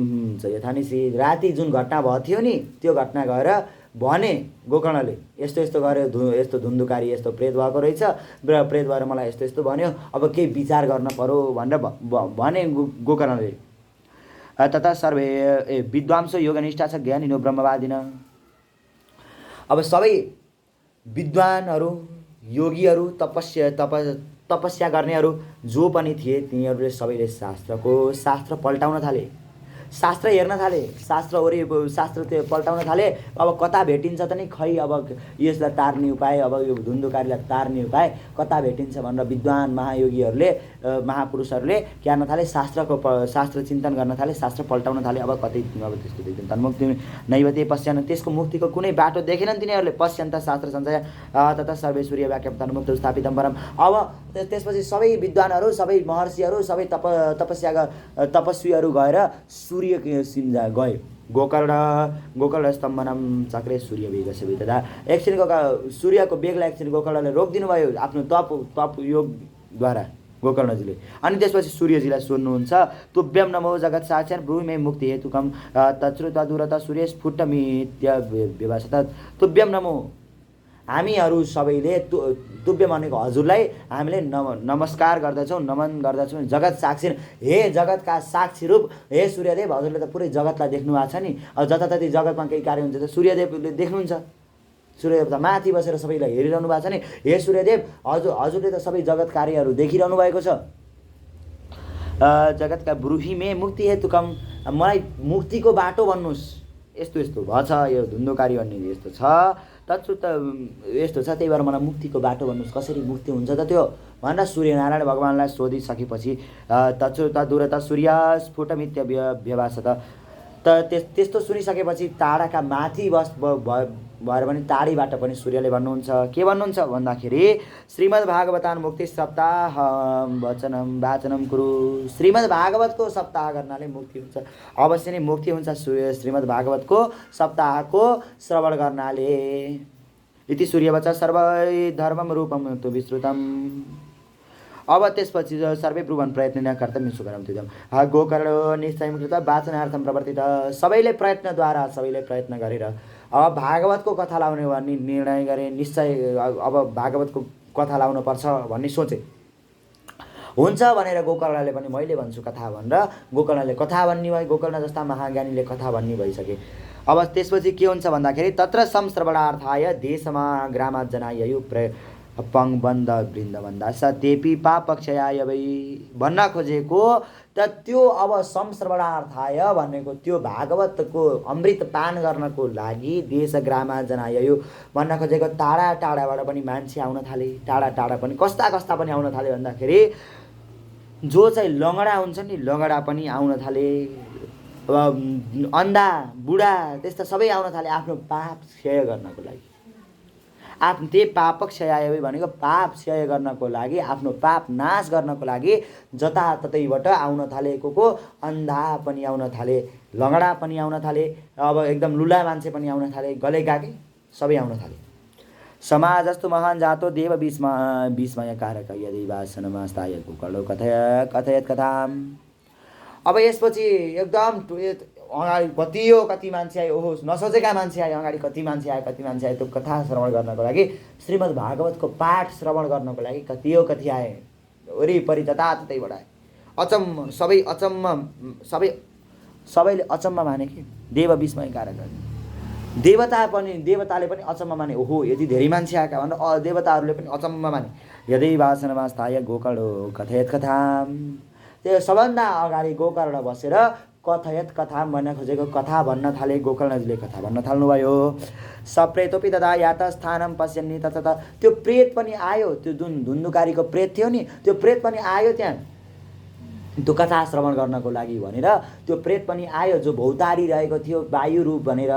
[SPEAKER 1] यथानिसी। राति जुन घटना भएको थियो नि त्यो घटना गएर भने गोकर्णले यस्तो यस्तो गर्यो, यस्तो धुन्धुकारी यस्तो प्रेत भएको रहेछ, प्रेत भएर मलाई यस्तो यस्तो भन्यो, अब केही विचार गर्न पर्यो भनेर भने गोकर्णले। तथा सर्वे विद्वांसो योगनिष्ठा छ ज्ञानिनो ब्रह्मवादिन। अब सबै विद्वानहरू योगीहरू तपस्या गर्नेहरू जो पनि थिए तिनीहरूले सबैले शास्त्र पल्टाउन थाले, शास्त्र हेर्न थाले, शास्त्र त्यो पल्टाउन थाले। अब कता भेटिन्छ त नि खै अब यसलाई तार्ने उपाय, अब यो धुन्धुकारीलाई तार्ने उपाय कता भेटिन्छ भनेर विद्वान महायोगीहरूले महापुरुषहरूले के गर्न थाले, शास्त्र चिन्तन गर्न थाले, शास्त्र पल्टाउन थाले। अब कतै अब त्यस्तो देख्दैन तन्मुक्ति नैवते पश्यन्, त्यसको मुक्तिको कुनै बाटो देखेनन् तिनीहरूले। पश्यन्त शास्त्र सञ्चय तथा सर्वे सूर्य वाक्यम तन्मुक्त स्थापितम परम। अब त्यसपछि सबै विद्वानहरू, सबै महर्षिहरू, सबै तपस्वीहरू गएर सूर्य सिन्जा गए। गोकर्ण स्तम्भनम चक्रे सूर्य वेगस्य वितदा। एकछिनको सूर्यको बेगलाई एकछिन गोकर्णले रोकिदिनु भयो आफ्नो तप योगद्वारा गोकर्णजीले। अनि त्यसपछि सूर्यजीलाई सोध्नुहुन्छ तुभ्यम नमो जगत साक्षर ब्रूमे मुक्ति हेतुकम तच्छ्रुत दूरत सूर्य स्फुटमित्य व्यवसत। तुभ्यम नमो, हामीहरू सबैले तुभ्य भनेको हजुरलाई हामीले नमस्कार गर्दछौँ, नमन गर्दछौँ। जगत साक्षी, हे जगतका साक्षी रूप हे सूर्यदेव, हजुरले त पुरै जगतलाई देख्नु भएको छ नि। अब जताततै जगतमा केही कार्य हुन्छ त सूर्यदेवले देख्नुहुन्छ। सूर्यदेव त माथि बसेर सबैलाई हेरिरहनु भएको छ नि। हे सूर्यदेव, हजुरले त सबै जगत कार्यहरू देखिरहनु भएको छ। जगतका ब्रूहिमे मुक्ति हेतुकम, मलाई मुक्तिको बाटो भन्नुहोस्। यस्तो यस्तो भएछ, यो धुन्धुकारी भन्ने यस्तो छ, तत्सुत यस्तो छ, त्यही भएर मलाई मुक्तिको बाटो भन्नुहोस्, कसरी मुक्ति हुन्छ त त्यो भनेर सूर्यनारायण भगवान्लाई सोधिसकेपछि तत्सुत दूरत सूर्य स्फुटमित्य व्यवसत। त्यस्तो सुनिसकेपछि टाढाका माथि भएर पनि टाढीबाट पनि सूर्यले भन्नुहुन्छ के भन्नुहुन्छ भन्दाखेरि श्रीमद् भागवतान मुक्ति सप्ताह वाचनम कुरु। श्रीमद् भागवतको सप्ताह गर्नाले मुक्ति हुन्छ, अवश्य नै मुक्ति हुन्छ श्रीमद् भागवतको सप्ताहको श्रवण गर्नाले। इति सूर्यवच सर्वै धर्मम रूपम तु विस्तृतम। अब त्यसपछि सर्वे ब्रुवन् प्रयत्न कर्तव्य सुकरम तिदम गोकर्ण निश्चयं कृत वाचनार्थम प्रवर्तित। सबैले प्रयत्नद्वारा, सबैले प्रयत्न गरेर अब भागवतको कथा लाउने भन्ने निर्णय गरे। निश्चय अब भागवतको कथा लाउनु पर्छ भन्ने सोचे। हुन्छ भनेर गोकर्णले पनि मैले भन्छु कथा भनेर गोकर्णले कथा भन्ने भयो। गोकर्ण जस्ता महाज्ञानीले कथा भन्ने भइसके। अब त्यसपछि के हुन्छ भन्दाखेरि तत्र संश्रवणार्थाय देशमा ग्रामा जनायु पङ्बन्ध वृन्दवन्दा सत्यपि पापक्षयाय वै। भन्न खोजेको त त्यो अब संश्रवणार्थाय भनेको त्यो भागवतको अमृत पान गर्नको लागि देश ग्रामा जनायु भन्न खोजेको टाढा टाढाबाट पनि मान्छे आउन थाले। टाढा टाढा पनि कस्ता कस्ता पनि आउन थाले भन्दाखेरि जो चाहिँ लङ्गडा हुन्छ नि लङ्गडा पनि आउन थाले। अब अन्धा बुढा त्यस्ता सबै आउन थाले आफ्नो पाप क्षय गर्नको लागि। आफ्नो त्यही पापक क्षय भनेको पाप क्षय गर्नको लागि, आफ्नो पाप नाश गर्नको लागि जताततैबाट आउन थाले। को अन्धा पनि आउन थाले, लङ्गडा पनि आउन थाले, अब एकदम लुला मान्छे पनि आउन थाले, गले गाके सबै आउन थाले। समाजस्तु महान् जातो देव विस्मय कारक यदि वासनमास्ताय गोकर्णो कथयत कथाम। अब यसपछि एकदम अगाडि कति मान्छे आयो, ओहो नसोचेका मान्छे आयो, अगाडि कति मान्छे आयो त्यो कथा श्रवण गर्नको लागि, श्रीमद् भागवतको पाठ श्रवण गर्नको लागि कति आए, वरिपरि जताततैबाट आए। अचम्म सबैले अचम्म माने कि देव विस्मय कारक। देवताले पनि अचम्म माने, ओहो यति धेरै मान्छे आएका भनेर देवताहरूले पनि अचम्म माने। यदि वासनमास्ताय गोकर्णो कथयत कथाम। त्यो सबभन्दा अगाडि गोकर्ण बसेर कथयत कथा भन्न खोजेको कथा भन्न थाले। गोकर्णजीले कथा भन्न थाल्नुभयो। सप्रेतोपि तदा यात स्थानम पश्यन्नि तथा त्यो प्रेत पनि आयो, त्यो जुन धुन्धुकारीको प्रेत थियो नि, त्यो प्रेत पनि आयो त्यहाँ त्यो कथा श्रवण गर्नको लागि भनेर। त्यो प्रेत पनि आयो जो भौतारी रहेको थियो वायु रूप भनेर,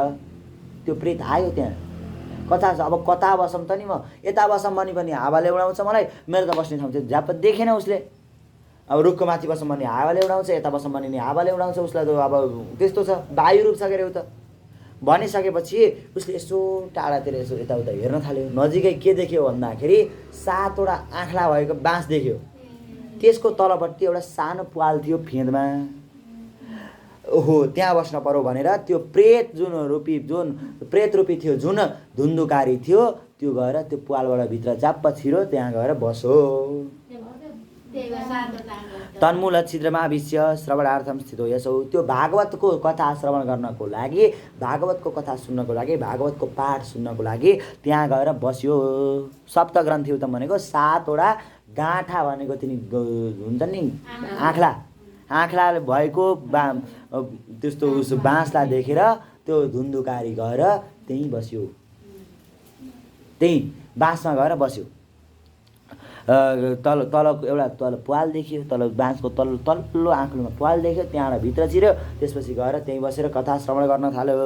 [SPEAKER 1] त्यो प्रेत आयो त्यहाँ कथा। अब कता बसौँ त नि, म यता बसौँ भने पनि हावाले उडाउँछ मलाई, मेरो त बस्ने ठाउँ चाहिँ ज्याप देखेन उसले। अब रुखको माथि बसौँ भने हावाले उडाउँछ, यता बसौँ भने नि हावाले उडाउँछ, उसलाई त अब त्यस्तो छ, वायु रूप छ के अरे उ त। भनिसकेपछि उसले यसो टाढातिर यसो यताउता हेर्न थाल्यो। नजिकै के देख्यो भन्दाखेरि 7वटा आँखला भएको बाँस देख्यो। त्यसको तलपट्टि एउटा सानो प्वाल थियो फेदमा। ओहो त्यहाँ बस्न पर्यो भनेर त्यो प्रेत रूपी थियो जुन धुन्धुकारी थियो, त्यो गएर त्यो प्वालबाट भित्र जाप्प छिरो, त्यहाँ गएर बसो। तन्मूल छिद्रमा विश्य श्रवणार्थम स्थितो यसो। त्यो भागवतको कथा श्रवण गर्नको लागि, भागवतको कथा सुन्नको लागि, भागवतको पाठ सुन्नको लागि त्यहाँ गएर बस्यो। सप्तग्रन्थि उत्तम भनेको 7वटा गाँठा भनेको तिनी हुन्छ नि आँखला भएको त्यस्तो उस बाँसलाई देखेर त्यो धुन्धुकारी गएर त्यहीँ बस्यो, त्यहीँ बाँसमा गएर बस्यो। तल एउटा प्वाल देखियो, तल बाँसको तल्लो आँखलोमा प्वाल देख्यो, त्यहाँबाट भित्र छिर्यो। त्यसपछि गएर त्यहीँ बसेर कथा श्रवण गर्न थाल्यो।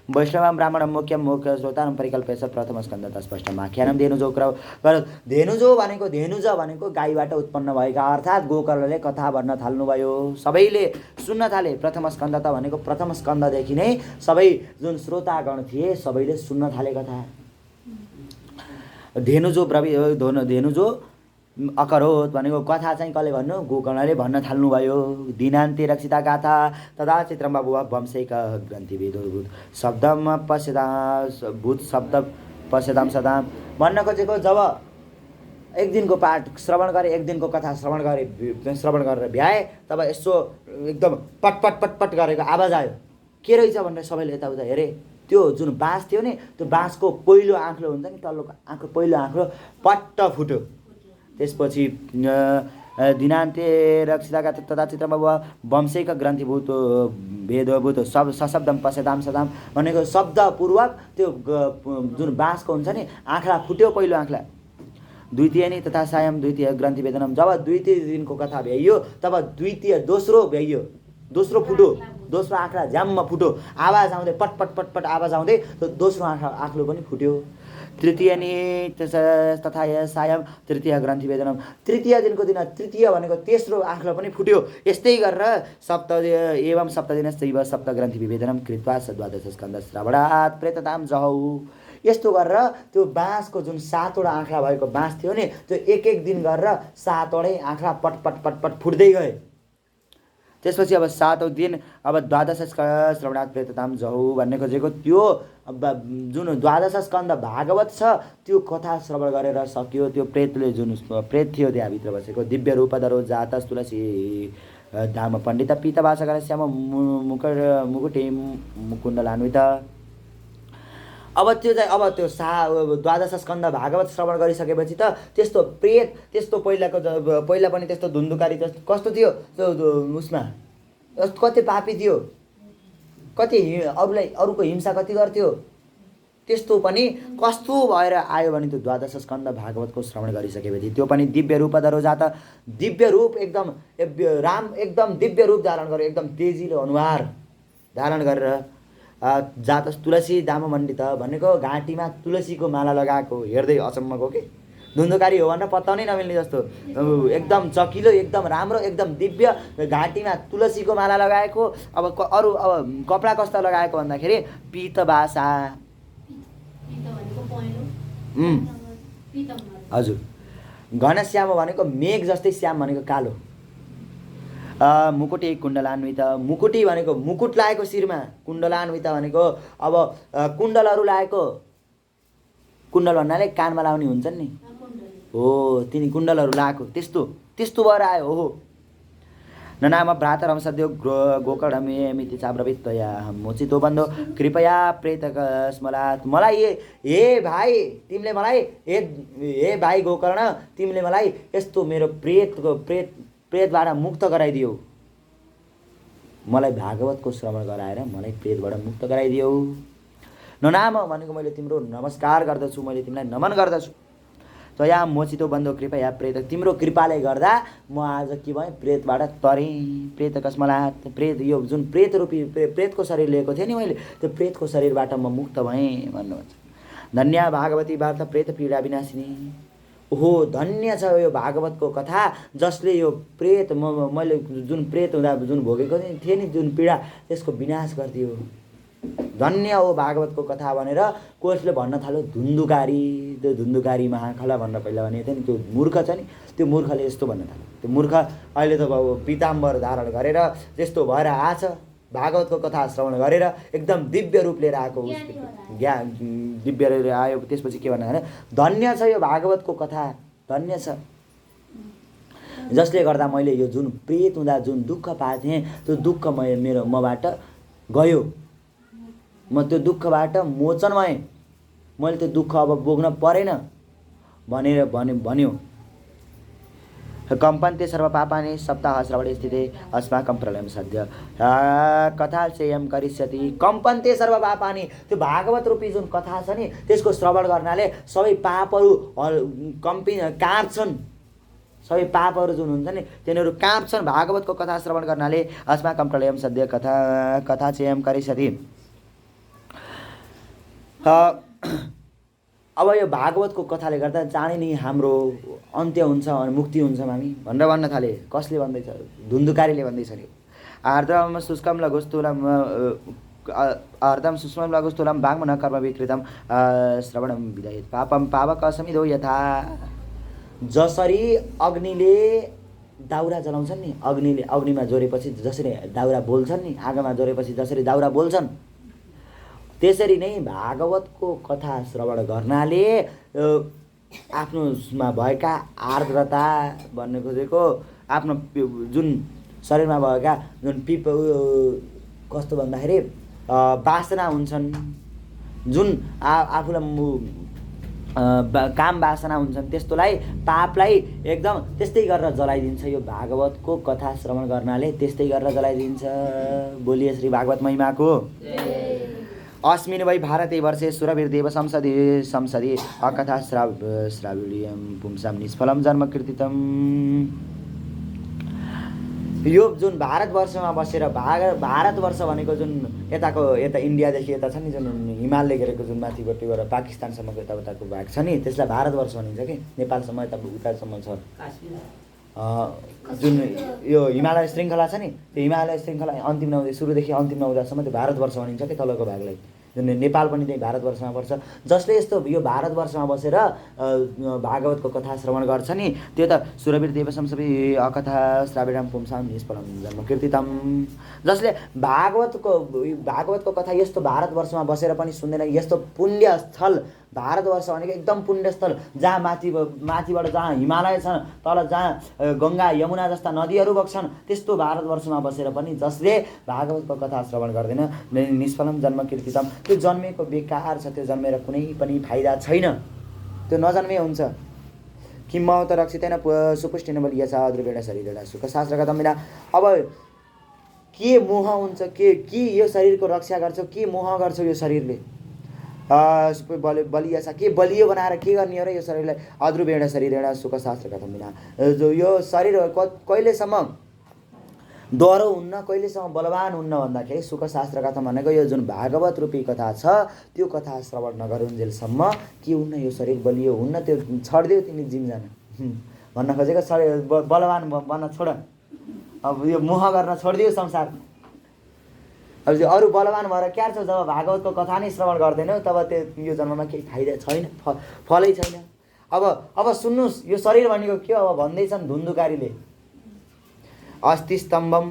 [SPEAKER 1] वैष्णवम ब्राह्मणम मुख्य श्रोतारम परिकल्पेश प्रथम स्कन्द स्पष्टम आख्यानम धेनुजो भनेको गाईबाट उत्पन्न भएका, अर्थात् गोकर्णले कथा भन्न थाल्नुभयो। सबैले सुन्न थाले। प्रथम स्कन्द त भनेको प्रथम स्कन्धदेखि नै सबै जुन श्रोतागण थिए सबैले सुन्न थाले कथा। धेनुजो अकरोत् भनेको कथा चाहिँ कसले भन्नु, गोकर्णले भन्न थाल्नुभयो। दिनान्ते रक्षिता गाथा तदा चित्रम बभुव वंशैक ग्रन्थि वेदोद्भूत शब्दमा पश्यताम सदा। भन्न खोजेको जब एक दिनको पाठ श्रवण गरे, एक दिनको कथा श्रवण गरेर भ्याए, तब यसो एकदम पटपट गरेको आवाज आयो। के रहेछ भनेर सबैले यताउता हेरे। त्यो जुन बाँस थियो नि, त्यो बाँसको पहिलो आँखलो हुन्छ नि, तल्लो आँखलो पहिलो आँखलो पट्ट फुट्यो। त्यसपछि दिनान्ते रक्षिताका तथा चित्रमा वंशैक ग्रन्थिभूत भेदभूत सशब्दम पश्यताम सदाम भनेको शब्दपूर्वक त्यो जुन बाँसको हुन्छ नि आँखला फुट्यो, पहिलो आँखला। द्वितीय नि तथा सायम द्वितीय ग्रन्थि वेदनम। जब द्वितीय दिनको कथा भ्याइयो तब दोस्रो भ्याइयो, दोस्रो फुट्यो, दोस्रो आँखला ज्याम्म फुट्यो, आवाज आउँदै पटपट आवाज आउँदै दोस्रो आँखलो पनि फुट्यो। तृतीय नि तथा सायम तृतीय ग्रन्थि वेदनम। तृतीय दिनको दिन तृतीय भनेको तेस्रो आँखलो पनि फुट्यो। यस्तै गरेर एवं सप्तदिनश्चैव सप्त ग्रन्थि विभेदनम कृत्वा द्वादश स्कन्द श्रवणात् प्रेतताम जहौ। यस्तो गरेर त्यो बाँसको जुन 7वटा आँखला भएको बाँस थियो नि, त्यो एक दिन गरेर 7वटै आँखला पटपट फुट्दै गए। त्यसपछि अब 7औं दिन अब द्वादश श्रवणात् प्रेतताम जहौ भन्ने खोजेको त्यो जुन द्वादश स्कन्द भागवत छ त्यो कथा श्रवण गरेर सक्यो। त्यो प्रेतले जुन प्रेत थियो त्यहाँभित्र बसेको दिव्य रूपधरो जातस तुलसी धाम पण्डित पीतवासकर श्याम मुकुटे मुकुण्डलान्वित। अब त्यो द्वादश स्कन्द भागवत श्रवण गरिसकेपछि त त्यस्तो प्रेत, त्यस्तो पहिला पनि त्यस्तो धुन्धुकारी कस्तो थियो, त्यो उसमा कति पापी थियो, कति अरूको हिंसा कति गर्थ्यो, त्यस्तो पनि कस्तो भएर आयो भने त्यो द्वादश स्कन्द भागवतको श्रवण गरिसकेपछि त्यो पनि दिव्य रूपधरो जात, दिव्य रूप एकदम दिव्य रूप धारण गर्यो, एकदम तेजिलो अनुहार, धारण गरेर जातस तुलसी दाममण्डित भनेको घाँटीमा तुलसीको माला लगाएको हेर्दै अचम्मको के धुन्धुकारी हो भनेर पत्ताउनै नमिल्ने जस्तो एकदम चकिलो एकदम राम्रो एकदम दिव्य घाँटीमा तुलसीको माला लगाएको। अब अरू अब कपडा कस्ता लगाएको भन्दाखेरि पीतबासा हजुर घनश्याम भनेको मेघ जस्तै श्याम भनेको कालो। मुकुटी कुण्डलान्वित मुकुटी भनेको मुकुट लागेको शिरमा कुण्डलान्वित भनेको अब कुण्डलहरू लागेको कुण्डल भन्नाले कानमा लाउने हुन्छन् नि हो तिनी कुण्डलहरू लागेको त्यस्तो त्यस्तो भएर आयो हो। ननाम भ्रातरम सद्यो गोकर्णमेमिति चाब्रवित्तया मोचितो बन्धो कृपया प्रेतक स्मलात् मलाई हे भाइ तिमीले मलाई हे भाइ गोकर्ण तिमीले मलाई यस्तो मेरो प्रेतबाट मुक्त गराइदियो। मलाई भागवतको श्रवण गराएर मलाई प्रेतबाट मुक्त गराइदियो। ननाम भनेको मैले तिम्रो नमस्कार गर्दछु मैले तिमीलाई नमन गर्दछु। तया मोचितो बन्धो कृपया प्रेत तिम्रो कृपाले गर्दा म आज के भएँ प्रेतबाट तरेँ। प्रेत कसमलात् प्रेत यो जुन प्रेत रूपी प्रेतको शरीर लिएको थिएँ नि मैले त्यो प्रेतको शरीरबाट म मुक्त भएँ भन्नुहुन्छ। धन्य भागवती वार्ता प्रेत पीडा विनाशिनी ओहो धन्य छ यो भागवतको कथा जसले यो प्रेत मैले जुन प्रेत हुँदा जुन भोगेको थिएँ नि जुन पीडा त्यसको विनाश गरिदियो। धन्य हो भागवतको कथा भनेर कसले भन्न थाल्यो धुन्धुकारी त्यो धुन्धुकारी महाखला भनेर पहिला भनेको थियो नि त्यो मूर्ख छ नि त्यो मूर्खले यस्तो भन्न थाल्यो। त्यो मूर्ख अहिले त अब पीताम्बर धारण गरेर त्यस्तो भएर आछ भागवतको कथा श्रवण गरेर एकदम दिव्य रूप लिएर आएको ज्ञान दिव्य लिएर आयो। त्यसपछि के भन्नु भने धन्य छ यो भागवतको कथा धन्य छ जसले गर्दा मैले यो जुन प्रेत हुँदा जुन दुःख पाएको थिएँ त्यो दुःख मबाट गयो म त्यो दुःखबाट मोचन भएँ मैले त्यो दुःख अब भोग्न परेन भनेर भन्यो। कम्पन्ते सर्वपापानि सप्ताह श्रवणे स्थिते अस्माकं प्रलयं सद्य कथा चेयं करिष्यति। कम्पन्ते सर्वपापानि त्यो भागवत रूपी जुन कथा छ नि त्यसको श्रवण गर्नाले सबै पापहरू काँप्छन् सबै पापहरू जुन हुन्छ नि तिनीहरू काँप्छन् भागवतको कथा श्रवण गर्नाले। अस्माकं प्रलयं सद्य कथा चेयं करिष्यति। अब यो भागवतको कथाले गर्दा चाँडै नै हाम्रो अन्त्य हुन्छ अनि मुक्ति हुन्छ हामी भनेर भन्न थाले। कसले भन्दैछ धुन्धुकारीले भन्दैछ नि आर्द्रम शुष्कम लघुस्थूलम आर्द्रम शुष्कम लघुस्थूलम वाङ्मन कर्म विकृतम श्रवणम विदयेत् पापम पावक समिधो यथा। जसरी अग्निले दाउरा जलाउँछन् नि अग्निमा जोडेपछि जसरी दाउरा बोल्छन् नि आगोमा जोडेपछि जसरी दाउरा बोल्छन् त्यसरी नै भागवतको कथा श्रवण गर्नाले आफ्नोमा भएका आर्द्रता भन्ने खोजेको आफ्नो जुन शरीरमा भएका जुन कस्तो भन्दाखेरि वासना हुन्छन् जुन आफूलाई काम वासना हुन्छन् त्यस्तोलाई पापलाई एकदम त्यस्तै गरेर जलाइदिन्छ। यो भागवतको कथा श्रवण गर्नाले त्यस्तै गरेर जलाइदिन्छ। बोलिए श्री भागवत महिमाको। अस्मिन् वै भारते वर्षे सुरभिर्देव संसदि अकथा श्रावणीयं पुंसां निष्फलं जन्म कीर्तितम्। यो जुन भारतवर्षमा बसेर भारतवर्ष भनेको जुन यता इन्डियादेखि यता छ नि जुन हिमालले घेरेको जुन माथिपट्टि गएर पाकिस्तानसम्मको यताउताको भाग छ नि त्यसलाई भारतवर्ष भनिन्छ कि नेपालसम्म यता उतासम्म छ जुन यो हिमालय श्रृङ्खला छ नि त्यो हिमालय श्रृङ्खला अन्तिम नहुँदै सुरुदेखि अन्तिम नहुँदासम्म त्यो भारतवर्ष भनिन्छ कि तलको भागलाई जुन नेपाल पनि त्यही भारतवर्षमा पर्छ। जसले यस्तो यो भारतवर्षमा बसेर भागवतको कथा श्रवण गर्छ नि त्यो त सुरवीर देवसम सबै अकथा श्रावणम पुंसां निष्फलं जन्म कीर्तितम्। जसले भागवतको कथा यस्तो भारतवर्षमा बसेर पनि सुन्दैन यस्तो पुण्य स्थल भारतवर्ष भनेको एकदम पुण्य स्थल जहाँ माथिबाट जहाँ हिमालय छ तल जहाँ गङ्गा यमुना जस्ता नदीहरू बग्छन् त्यस्तो भारतवर्षमा बसेर पनि जसले भागवतको कथा श्रवण गर्दैन निष्फलम जन्म कीर्तितम त्यो जन्मेको बेकार छ त्यो जन्मेर कुनै पनि फाइदा छैन त्यो नजन्मे हुन्छ। किं मौत रक्षितेन सुपुष्टिन बलिया छ द्रव्येण शरीरेण सुख शास्त्रका दमिना। अब के मोह हुन्छ के यो शरीरको रक्षा गर्छ के मोह गर्छ यो शरीरले बलिया छ के बलियो बनाएर के गर्ने हो र यो शरीरलाई अध्रुवेण शरीरेण सुख शास्त्र कथम बिना। जो यो शरीर कहिलेसम्म डह्रो हुन्न, कहिलेसम्म बलवान हुन्न भन्दाखेरि सुखशास्त्र कथा भनेको यो जुन भागवत रूपी कथा छ त्यो कथा श्रवण नगरुन्जेलसम्म के हुन्न, यो शरीर बलियो हुन्न, त्यो छड्दियो तिमी जिम जान भन्न खोजेको। शरीर बलवान बन्न छोड, अब यो मोह गर्न छोडिदियो संसार। अब त्यो अरू बलवान भएर क्या छ, जब भागवतको कथा नै श्रवण गर्दैनौ तब त्यो यो जन्ममा केही फाइदा छैन, फलै छैन। अब सुन्नुहोस्, यो शरीर भनेको के हो अब भन्दैछन् धुन्धुकारीले। अस्थिस्तम्भम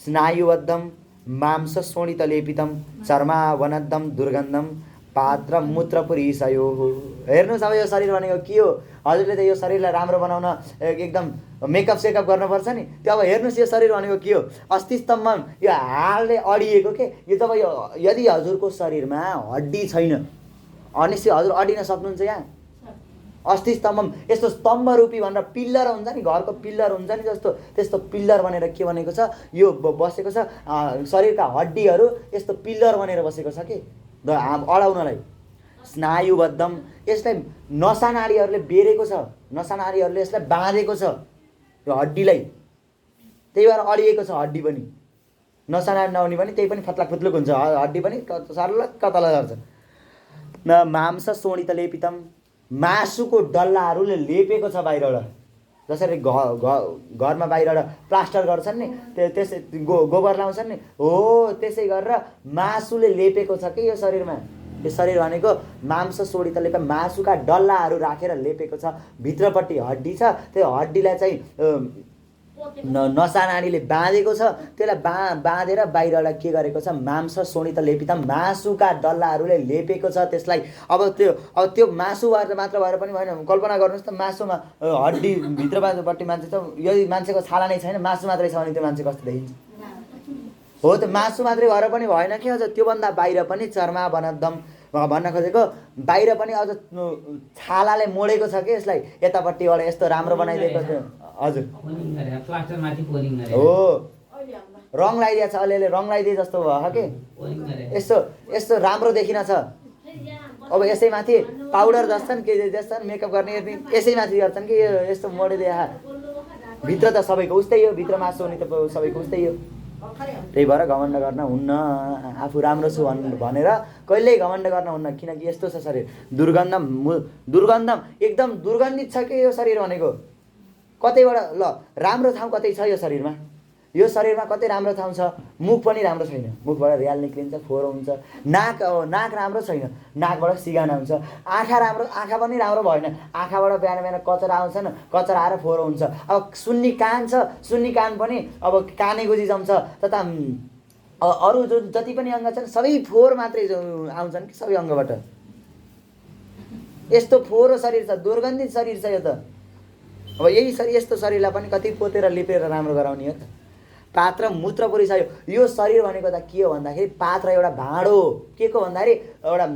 [SPEAKER 1] स्नायुबद्धम मांस शोणितलेपितम चर्मावनद्धम दुर्गन्धम पात्र मूत्रपुरीशयो। हेर्नुहोस् अब यो शरीर भनेको के हो। हजुरले त यो शरीरलाई राम्रो बनाउन एकदम मेकअप सेकअप गर्नुपर्छ नि। त्यो अब हेर्नुहोस् यो शरीर भनेको के हो। अस्थिस्तम्भम यो हाडले अडिएको के यो। जब यो यदि हजुरको शरीरमा हड्डी छैन अनिश्चित हजुर अडिन सक्नुहुन्छ यहाँ। अस्थिस्तम्भम यस्तो स्तम्भ रूपी भनेर पिल्लर हुन्छ नि, घरको पिल्लर हुन्छ नि जस्तो, त्यस्तो पिल्लर बनेर के भनेको छ यो बसेको छ। शरीरका हड्डीहरू यस्तो पिल्लर बनेर बसेको छ कि अडाउनलाई। स्नायुबद्धम यसलाई नसा नाडीहरूले बेरेको छ, नसा नाडीहरूले यसलाई बाँधेको छ यो हड्डीलाई, त्यही भएर अडिएको छ हड्डी पनि। नसा नाडी नहुने पनि त्यही पनि फत्लाक फुत्लुक हुन्छ, हड्डी पनि सर्लक्क तल झर्छ। न मांस शोणित लेपितम मासुको डल्लाहरूले लेपेको छ बाहिरबाट। जसरी घरमा बाहिरबाट प्लास्टर गर्छन् नि त्यसै गोबर लाउँछन् नि हो त्यसै गरेर मासुले लेपेको छ कि यो शरीरमा। यो शरीर भनेको मांस शोणित लेपे मासुका डल्लाहरू राखेर लेपेको छ। भित्रपट्टि हड्डी छ, त्यो हड्डीलाई चाहिँ नसा नाडीले बाँधेको छ। त्यसलाई बाँधेर बाहिरबाट के गरेको छ मांस शोणित लेपित मासुका डल्लाहरूले लेपेको छ त्यसलाई। अब त्यो मासु मात्र भएर पनि भएन। कल्पना गर्नुहोस् त मासुमा हड्डी भित्रपट्टि मान्छे छ, यदि मान्छेको छाला नै छैन मासु मात्रै छ भने त्यो मान्छे कस्तो देखिन्छ हो। त मासु मात्रै भएर पनि भएन कि अझ त्योभन्दा बाहिर पनि चर्मा वनद्धम भन्न खोजेको बाहिर पनि अझ छालाले मोडेको छ कि यसलाई। यतापट्टिबाट यस्तो राम्रो बनाइदिएको छ। हजुर हो रङ लगाइदिएको छ, अलिअलि रङ लगाइदिए जस्तो भयो कि यस्तो राम्रो देखिन छ। अब यसैमाथि पाउडर जस्तन् के जस्तन् मेकअप गर्ने यसैमाथि गर्छन् कि यस्तो मोडिदिए। भित्र त सबैको उस्तै हो, भित्र मासु हुने त सबैको उस्तै हो। त्यही भएर घमण्ड गर्न हुन्न, आफू राम्रो छु भनेर कहिल्यै घमण्ड गर्न हुन्न। किनकि यस्तो छ शरीर दुर्गन्धम एकदम दुर्गन्धित छ कि यो शरीर भनेको। कतैबाट ल राम्रो ठाउँ कतै छ यो शरीरमा। यो शरीरमा कतै राम्रो ठाउँ छ। मुख पनि राम्रो छैन, मुखबाट र्याल निक्लिन्छ, फोहोर हुन्छ। नाक राम्रो छैन, नाकबाट सिगाना हुन्छ। आँखा पनि राम्रो भएन, आँखाबाट बिहान बिहान कचरा आउँछन्, कचरा आएर फोहोर हुन्छ। अब सुन्नी कान छ, सुन्नी कान पनि अब कानै गुजी जम्छ। तथा अरू जो जति पनि अङ्ग छन् सबै फोहोर मात्रै आउँछन् कि सबै अङ्गबाट। यस्तो फोहोरो शरीर छ, दुर्गन्धित शरीर छ यो त। अब यही शरीर यस्तो शरीरलाई पनि कति पोतेर लिपेर राम्रो गराउने हो त। पात्र मूत्र पुरिसयो। यो शरीर भनेको त के हो भन्दाखेरि पात्र एउटा भाँडो हो। के को भन्दाखेरि एउटा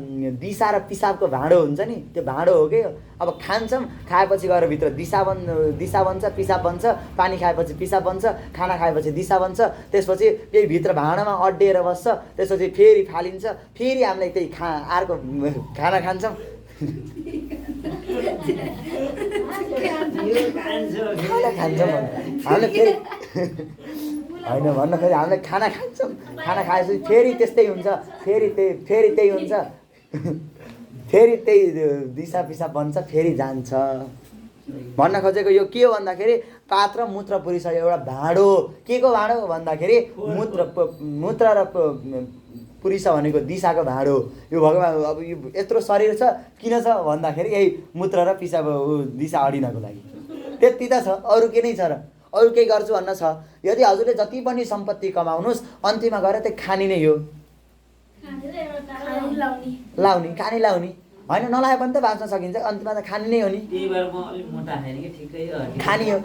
[SPEAKER 1] दिसा र पिसाबको भाँडो हुन्छ नि, त्यो भाँडो हो कि। अब खान्छौँ, खाएपछि गएर भित्र दिसा बन्छ, पिसाब बन्छ, पानी खाएपछि पिसाब बन्छ, खाना खाएपछि दिसा बन्छ। त्यसपछि त्यही भित्र भाँडामा अड्डिएर बस्छ, त्यसपछि फेरि फालिन्छ, फेरि हामीलाई त्यही अर्को खाना खान्छौँ। हामीले फेरि होइन भन्न खोजेँ हामीले खाना खान्छौँ, खाना खाएपछि फेरि त्यस्तै हुन्छ, फेरि त्यही हुन्छ, फेरि त्यही दिसा पिसाब बन्छ, फेरि जान्छ। भन्न खोजेको यो के हो भन्दाखेरि पात्र मूत्र पुरिसयो एउटा भाँडो। के को भाँडो भन्दाखेरि मूत्र र पुरिस भनेको दिशाको भाँडो। यो भगवान अब यो यत्रो शरीर छ किन छ भन्दाखेरि यही मूत्र र पिसाब दिशा अडिनको लागि। त्यति त छ, अरू के नै छ र अरू केही गर्छु भन्न छ। यदि हजुरले जति पनि सम्पत्ति कमाउनुहोस् अन्तिममा गएर त्यो खानी नै हो। लाउने खानी लाउने होइन, नलाए पनि त बाँच्न सकिन्छ, अन्तिममा त खानी नै हो नि। खानी हो,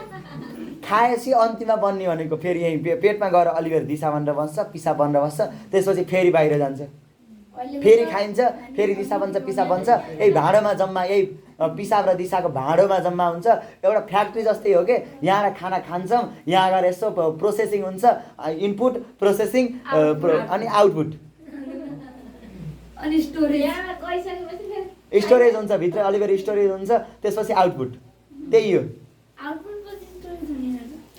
[SPEAKER 1] खाएपछि अन्तिममा बन्ने भनेको फेरि यहीँ पेटमा गएर अलिकति दिशा बनेर बस्छ, पिसाब बनेर बस्छ, त्यसपछि फेरि बाहिर जान्छ, फेरि खाइन्छ, फेरि दिशा बन्छ, पिसाब बन्छ। यही भाँडोमा जम्मा, यही पिसाब र दिशाको भाँडोमा जम्मा हुन्छ। एउटा फ्याक्ट्री जस्तै हो कि। यहाँ खाना खान्छौँ, यहाँ गएर यसो प्रोसेसिङ हुन्छ, इनपुट प्रोसेसिङ अनि आउटपुट
[SPEAKER 2] अनि
[SPEAKER 1] स्टोरेज हुन्छ, भित्र अलिकति स्टोरेज हुन्छ, त्यसपछि आउटपुट। त्यही हो,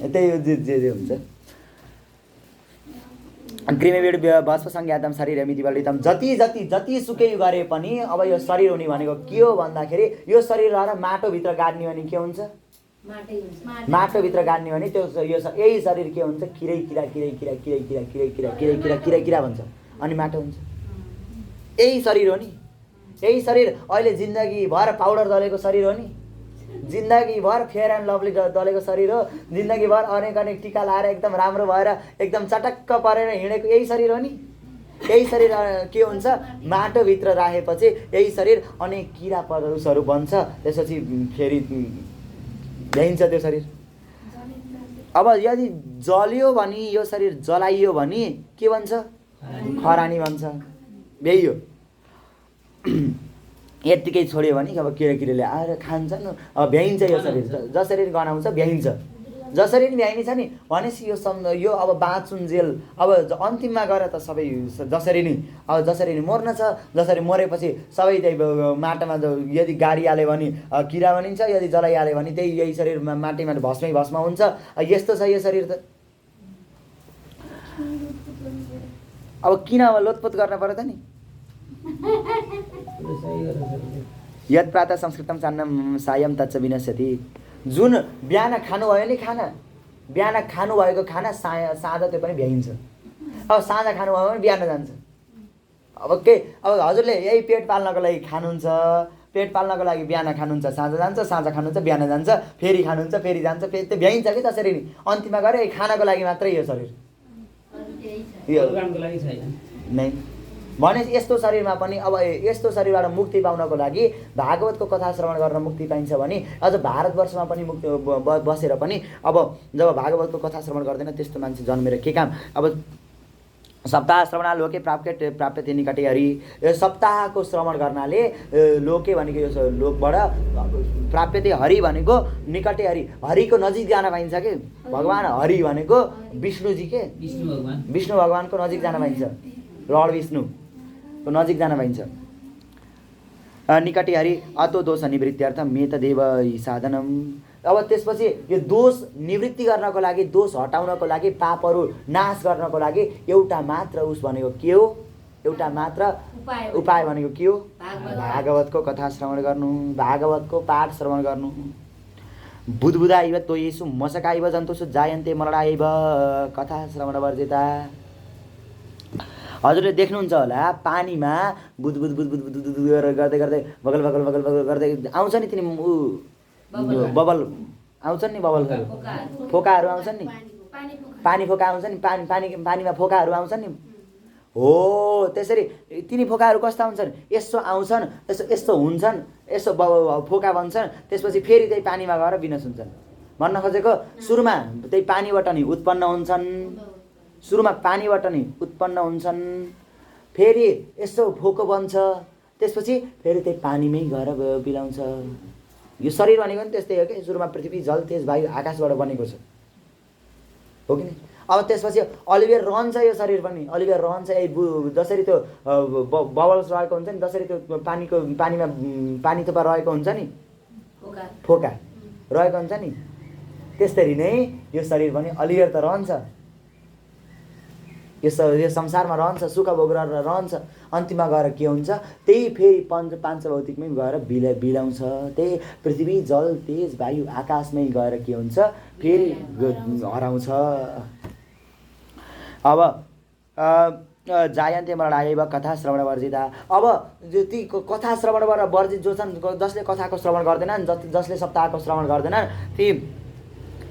[SPEAKER 1] त्यही हो जे हुन्छ। कृमिवीड वस्प संज्ञातम शरीर मिति बलितम जति जति जति सुकै गरे पनि अब यो शरीर हुने भनेको के हो भन्दाखेरि यो शरीरलाई माटोभित्र गाड्ने भने के हुन्छ माटोभित्र गाड्ने भने त्यो यही शरीर के हुन्छ किरै किरा किरै किरा किरै किरा किरै किरा किरै किरा किरै किरा भन्छ अनि माटो हुन्छ यही शरीर हो नि यही शरीर अहिले जिन्दगीभर पाउडर दलेको शरीर हो नि जिन्दगीभर फेयर एन्ड लभली दलेको शरीर हो जिन्दगीभर अनेक अनेक टिका लाएर एकदम राम्रो भएर एकदम चटक्क परेर हिँडेको यही शरीर हो नि यही शरीर के हुन्छ माटोभित्र राखेपछि यही शरीर अनेक किरा परुसहरू बन्छ त्यसपछि फेरि भ्याइन्छ त्यो शरीर अब यदि जल्यो भने यो शरीर जलाइयो भने के भन्छ खरानी भन्छ भ्याइयो यत्तिकै छोड्यो भने अब किराले आएर खान्छन् अब भ्याइन्छ यो शरीर जसरी गनाउँछ भ्याइन्छ जसरी नि भ्याइने छ नि भनेपछि यो अब बाँचुन्जेल अब अन्तिममा गएर त सबै जसरी नि अब जसरी नि मर्न छ जसरी मरेपछि सबै त्यही माटोमा यदि गाडिहाल्यो भने किरा बनिन्छ यदि जलाइहाल्यो भने त्यही यही शरीरमा माटीमा भस्मै भस्म हुन्छ यस्तो छ यो शरीर त अब किन अब लोतपोत गर्न पर्यो त नि यद प्रातः संस्कृतम चान्नम सायम तच्च विनश्यति जुन बिहान खानुभयो नि खाना बिहान खानुभएको खाना साँझ त्यो पनि भ्याइन्छ अब साँझ खानुभयो भने बिहान जान्छ अब अब हजुरले यही पेट पाल्नको लागि खानुहुन्छ पेट पाल्नको लागि बिहान खानुहुन्छ साँझ जान्छ साँझ खानुहुन्छ बिहान जान्छ फेरि खानुहुन्छ फेरि जान्छ फेरि त्यो भ्याइन्छ कि त्यसरी नि अन्तिममा गएर खानको लागि मात्रै यो शरीर नै भने यस्तो शरीरमा पनि अब यस्तो शरीरबाट मुक्ति पाउनको लागि भागवतको कथा श्रवण गर्न मुक्ति पाइन्छ भने अझ भारतवर्षमा पनि मुक्ति बसेर पनि अब जब भागवतको कथा श्रवण गर्दैन त्यस्तो मान्छे जन्मेर के काम अब सप्ताह श्रवणा लोके प्राप्यते निकटे हरि यो सप्ताहको श्रवण गर्नाले लोके भनेको यो लोकबाट प्राप्यते हरि भनेको निकटे हरि हरिको नजिक जान पाइन्छ के भगवान हरि भनेको विष्णुजी के विष्णु भगवानको नजिक जान पाइन्छ लर्ड विष्णुको नजिक जान पाइन्छ निकटे हरि अतो दोष निवृत्त्यर्थ मेतदेव साधनम अब त्यसपछि यो दोष निवृत्ति गर्नको लागि दोष हटाउनको लागि पापहरू नाश गर्नको लागि एउटा मात्र उस भनेको के हो एउटा मात्र उपाय भनेको के हो भागवतको कथा श्रवण गर्नु भागवतको पाठ श्रवण गर्नु बुधबुधा इव तोयेसु मशका इव जन्तुसु जायन्ते मरणा इव कथा श्रवण वर्जिता हजुरले देख्नुहुन्छ होला पानीमा बुद बुद बुद बुद बुद गर्दै गर्दै बगल बगल बगल बगल गर्दै आउँछ नि तिनी बबल आउँछन् नि बबलहरू फोकाहरू आउँछन् नि पानी फोका आउँछ नि पानीमा फोकाहरू आउँछन् नि हो त्यसरी तिनी फोकाहरू कस्ता हुन्छन् यसो आउँछन् यस्तो हुन्छन् यसो फोका बन्छन् त्यसपछि फेरि त्यही पानीमा गएर विनाश हुन्छन् भन्न खोजेको सुरुमा त्यही पानीबाट नि उत्पन्न हुन्छन् सुरुमा पानीबाट नि उत्पन्न हुन्छन् फेरि यसो फोको बन्छ त्यसपछि फेरि त्यही पानीमै गएर बिलाउँछ यो शरीर भनेको नि त्यस्तै हो कि सुरुमा पृथ्वी जल तेज वायु आकाशबाट बनेको छ हो कि अब त्यसपछि अलिबेर रहन्छ यो शरीर पनि अलिबेर रहन्छ जसरी त्यो बबल्स रहेको हुन्छ नि जसरी त्यो पानीमा पानी थोपा रहेको हुन्छ नि फोका रहेको हुन्छ नि त्यसरी नै यो शरीर पनि अलिबेर त रहन्छ यो संसारमा रहन्छ सुख भोग रहन्छ अन्तिममा गएर के हुन्छ त्यही फेरि पाँच भौतिकमै गएर बिलाउँछ त्यही पृथ्वी जल तेज वायु आकाशमै गएर के हुन्छ फेरि हराउँछ अब जायन्ते मरणायैव कथा श्रवण वर्जिता अब ती कथा श्रवणबाट वर्जित जो छन् जसले कथाको श्रवण गर्दैनन् जसले सप्ताहको श्रवण गर्दैनन् ती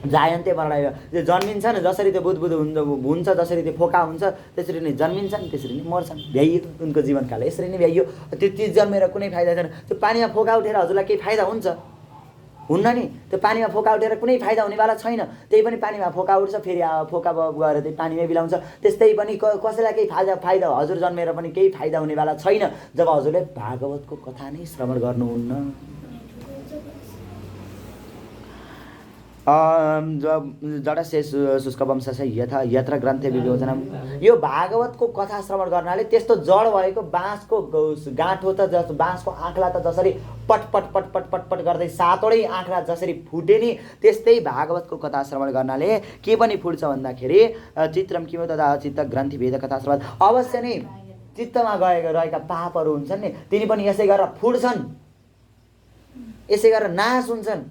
[SPEAKER 1] जायन्ते मरणायैव जन्मिन्छन् जसरी त्यो बुध हुन्छ जसरी त्यो फोका हुन्छ त्यसरी नै जन्मिन्छन् त्यसरी नै मर्छन् भ्याइयो उनको जीवनकाल यसरी नै भ्याइयो त्यो जन्मेर कुनै फाइदा छैन त्यो पानीमा फोका उठेर हजुरलाई केही फाइदा हुन्छ हुन्न नि त्यो पानीमा फोका उठेर कुनै फाइदा हुनेवाला छैन त्यही पनि पानीमा फोका उठ्छ फेरि फोका गएर त्यही पानीमै बिलाउँछ त्यस्तै पनि कसैलाई केही फाइदा हजुर जन्मेर पनि केही फाइदा हुनेवाला छैन जब हजुरले भागवतको कथा नै श्रवण गर्नुहुन्न जडस्य शुष्क वंशस्य यथा यत्र ग्रन्थे विवेचनम यो भागवतको कथा श्रवण गर्नाले त्यस्तो जड भएको बाँसको गाँठो त बाँसको आँखला त जसरी पट पट पट पट पट पट गर्दै सातवटै आँखा जसरी फुटे नि त्यस्तै भागवतको कथा श्रवण गर्नाले के पनि फुट्छ भन्दाखेरि चित्रम किम तथा चित्त ग्रन्थि भेद कथा श्रवण अवश्य नै चित्तमा रहेका पापहरू हुन्छन् नि तिनी पनि यसै गरेर फुट्छन्, यसै गरेर नाश हुन्छन्।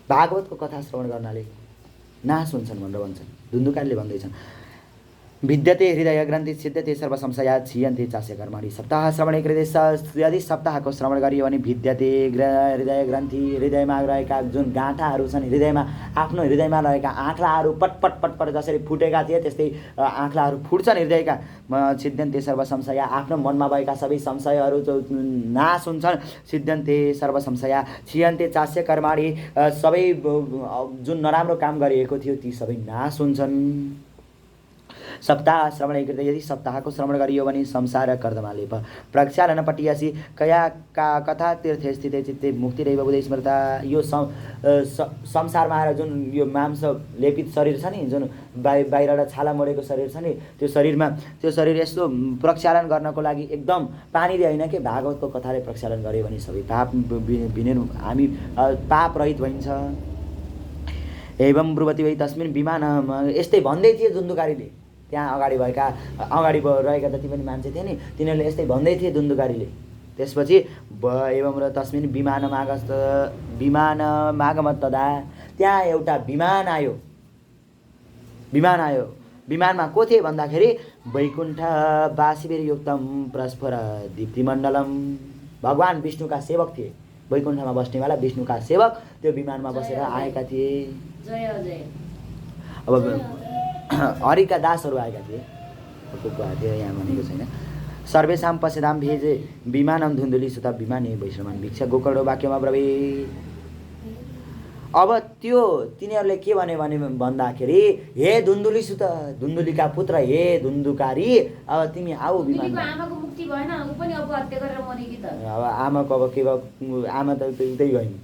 [SPEAKER 1] भागवतको कथा श्रवण गर्नाले नाश हुन्छन् भनेर भन्छन्, धुन्धुकारीले भन्दैछन्। विद्यते हृदय ग्रन्थि सिद्धते सर्व संशया छियन्ते चास्य कर्माणि सप्ताह श्रवणे कृते यदि सप्ताहको श्रवण गरियो भने भिद्यते हृदय ग्रन्थि हृदयमा रहेका जुन गाँठाहरू छन्, हृदयमा आफ्नो हृदयमा रहेका आँख्लाहरू पटपट पटपट जसरी फुटेका थिए त्यस्तै आँख्लाहरू फुट्छन् हृदयका। सिद्धन्ते सर्व संशया आफ्नो मनमा भएका सबै संशयहरू नाश हुन्छन्। सिद्धन्ते सर्व संशया छियन्ते चास्य कर्माणि सबै जुन नराम्रो काम गरिएको थियो ती सबै नाश हुन्छन्। सप्ताह श्रवण कृते यदि सप्ताहको श्रवण गरियो भने संसार कर्दमालेप प्रक्षालन पटियासी कया का कथा तीर्थ स्थित चित्ते मुक्ति रैव बुधै स्मृता। यो संसारमा आएर जुन यो मांस लेपित शरीर छ नि, जुन बाहिरबाट छाला मोडेको शरीर छ नि, त्यो शरीर यस्तो प्रक्षालन गर्नको लागि एकदम पानीले होइन कि भागवतको कथाले प्रक्षालन गर्यो भने सबै पाप हामी पाप रहित भइन्छ। एवं ब्रुवती वै तस्मिन् विमानमा यस्तै भन्दै थिए धुन्धुकारीले, त्यहाँ अगाडि रहेका जति पनि मान्छे थिए नि तिनीहरूले यस्तै भन्दै थिए धुन्धुकारीले। त्यसपछि एवं र तस्मिन् विमानमागम तदा त्यहाँ एउटा विमान आयो। विमानमा को थिए भन्दाखेरि वैकुण्ठ वासिभिर्युक्तम प्रस्फुर दीप्तिमण्डलम भगवान् विष्णुका सेवक थिए। वैकुण्ठमा बस्नेवाला विष्णुका सेवक त्यो विमानमा बसेर आएका थिए। अब हरिका दासहरू आएका थिए, को आएको थियो यहाँ भनेको छैन। सर्वेषां पश्यतां भेजे विमानम धुन्धुली सुता विमाने वैश्रमान भिक्षा गोकर्णो वाक्यमा ब्रवे। अब त्यो तिनीहरूले के भने भन्दाखेरि हे धुन्धुली सुत धुन्धुलीका पुत्र हे धुन्धुकारी अब तिमी आऊ विमानमा।
[SPEAKER 3] आमाको मुक्ति भएन, उ पनि अब हत्या गरेर मर्यो कि त।
[SPEAKER 1] अब आमाको अब के भयो, आमा त उतै गइन्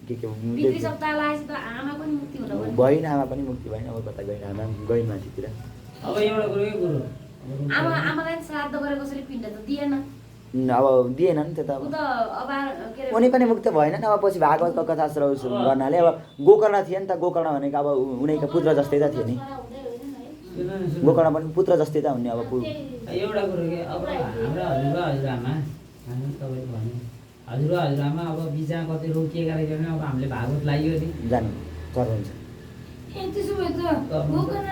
[SPEAKER 1] के
[SPEAKER 3] पितृ सप्ताह लागेपछि त आमा पनि मुक्ति हुन पर्यो।
[SPEAKER 1] भएन, आमा पनि मुक्ति भएन। अब कता गइन् आमा, गइन् माथितिर।
[SPEAKER 4] अब एउटा कुरो के कुरो
[SPEAKER 3] आमालाई श्राद्ध गरेको कसैले पिण्ड त दिएन,
[SPEAKER 1] अब दिएन नि त। अब उनी पनि मुक्त भएनन्। अब पछि भागवतको कथा श्रवण गर्नाले अब गोकर्ण थिए नि त, गोकर्ण भनेको अब उनीका पुत्र जस्तै त थियो नि, गोकर्ण पनि पुत्र जस्तै त हुने। अब
[SPEAKER 4] एउटा कुरो के अब हाम्रो हजुरआमा तपाईँले भने हजुरआमा अब बिचा कतै रोकिएका रहेछन्, अब हामीले भागवत लाग्यो नि
[SPEAKER 1] जानु गर्नुहुन्छ।
[SPEAKER 2] त्यसो भए त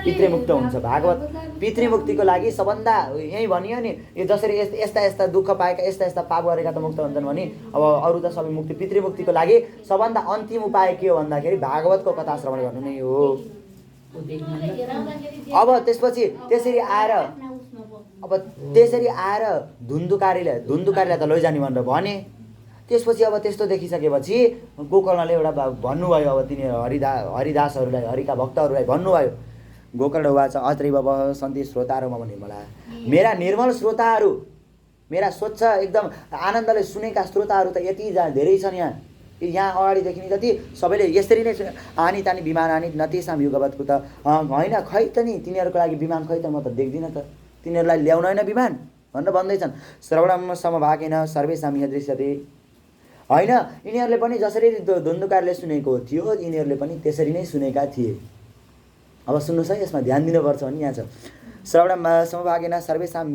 [SPEAKER 1] पितृमुक्त हुन्छ। भागवत पितृमुक्तिको लागि सबभन्दा यही भनियो नि, यो जसरी यस्ता दुःख पाएका यस्ता पाप गरेका त मुक्त हुन्छन् भने अब अरू त सबै मुक्ति। पितृमुक्तिको लागि सबभन्दा अन्तिम उपाय के हो भन्दाखेरि भागवतको कथा श्रवण गर्नु नै हो। अब त्यसपछि त्यसरी आएर धुन्धुकारीलाई त लैजाने भनेर भने। त्यसपछि अब त्यस्तो देखिसकेपछि गोकर्णले एउटा भन्नुभयो, अब तिनीहरू हरिदासहरूलाई हरिका भक्तहरूलाई भन्नुभयो। गोकर्ण वाच अत्रैव सन्ति श्रोताहरू भने मलाई मेरा निर्मल श्रोताहरू, मेरा स्वच्छ एकदम आनन्दले सुनेका श्रोताहरू त यति धेरै छन् यहाँ अगाडिदेखि नि जति सबैले यसरी नै आनी तानी विमान आनी नतेसाम युगवतको त होइन, खै त नि तिनीहरूको लागि विमान खै त म त देख्दिनँ त, तिनीहरूलाई ल्याउन होइन विमान भनेर भन्दैछन्। श्रवणम समभागेन सर्वेषां दृश्यते। होइन, यिनीहरूले पनि जसरी धुन्धुकारीले सुनेको थियो यिनीहरूले पनि त्यसरी नै सुनेका थिए। अब सुन्नुहोस् है, यसमा ध्यान दिनुपर्छ भने यहाँ छ श्रवणम समभागेन सर्वेषां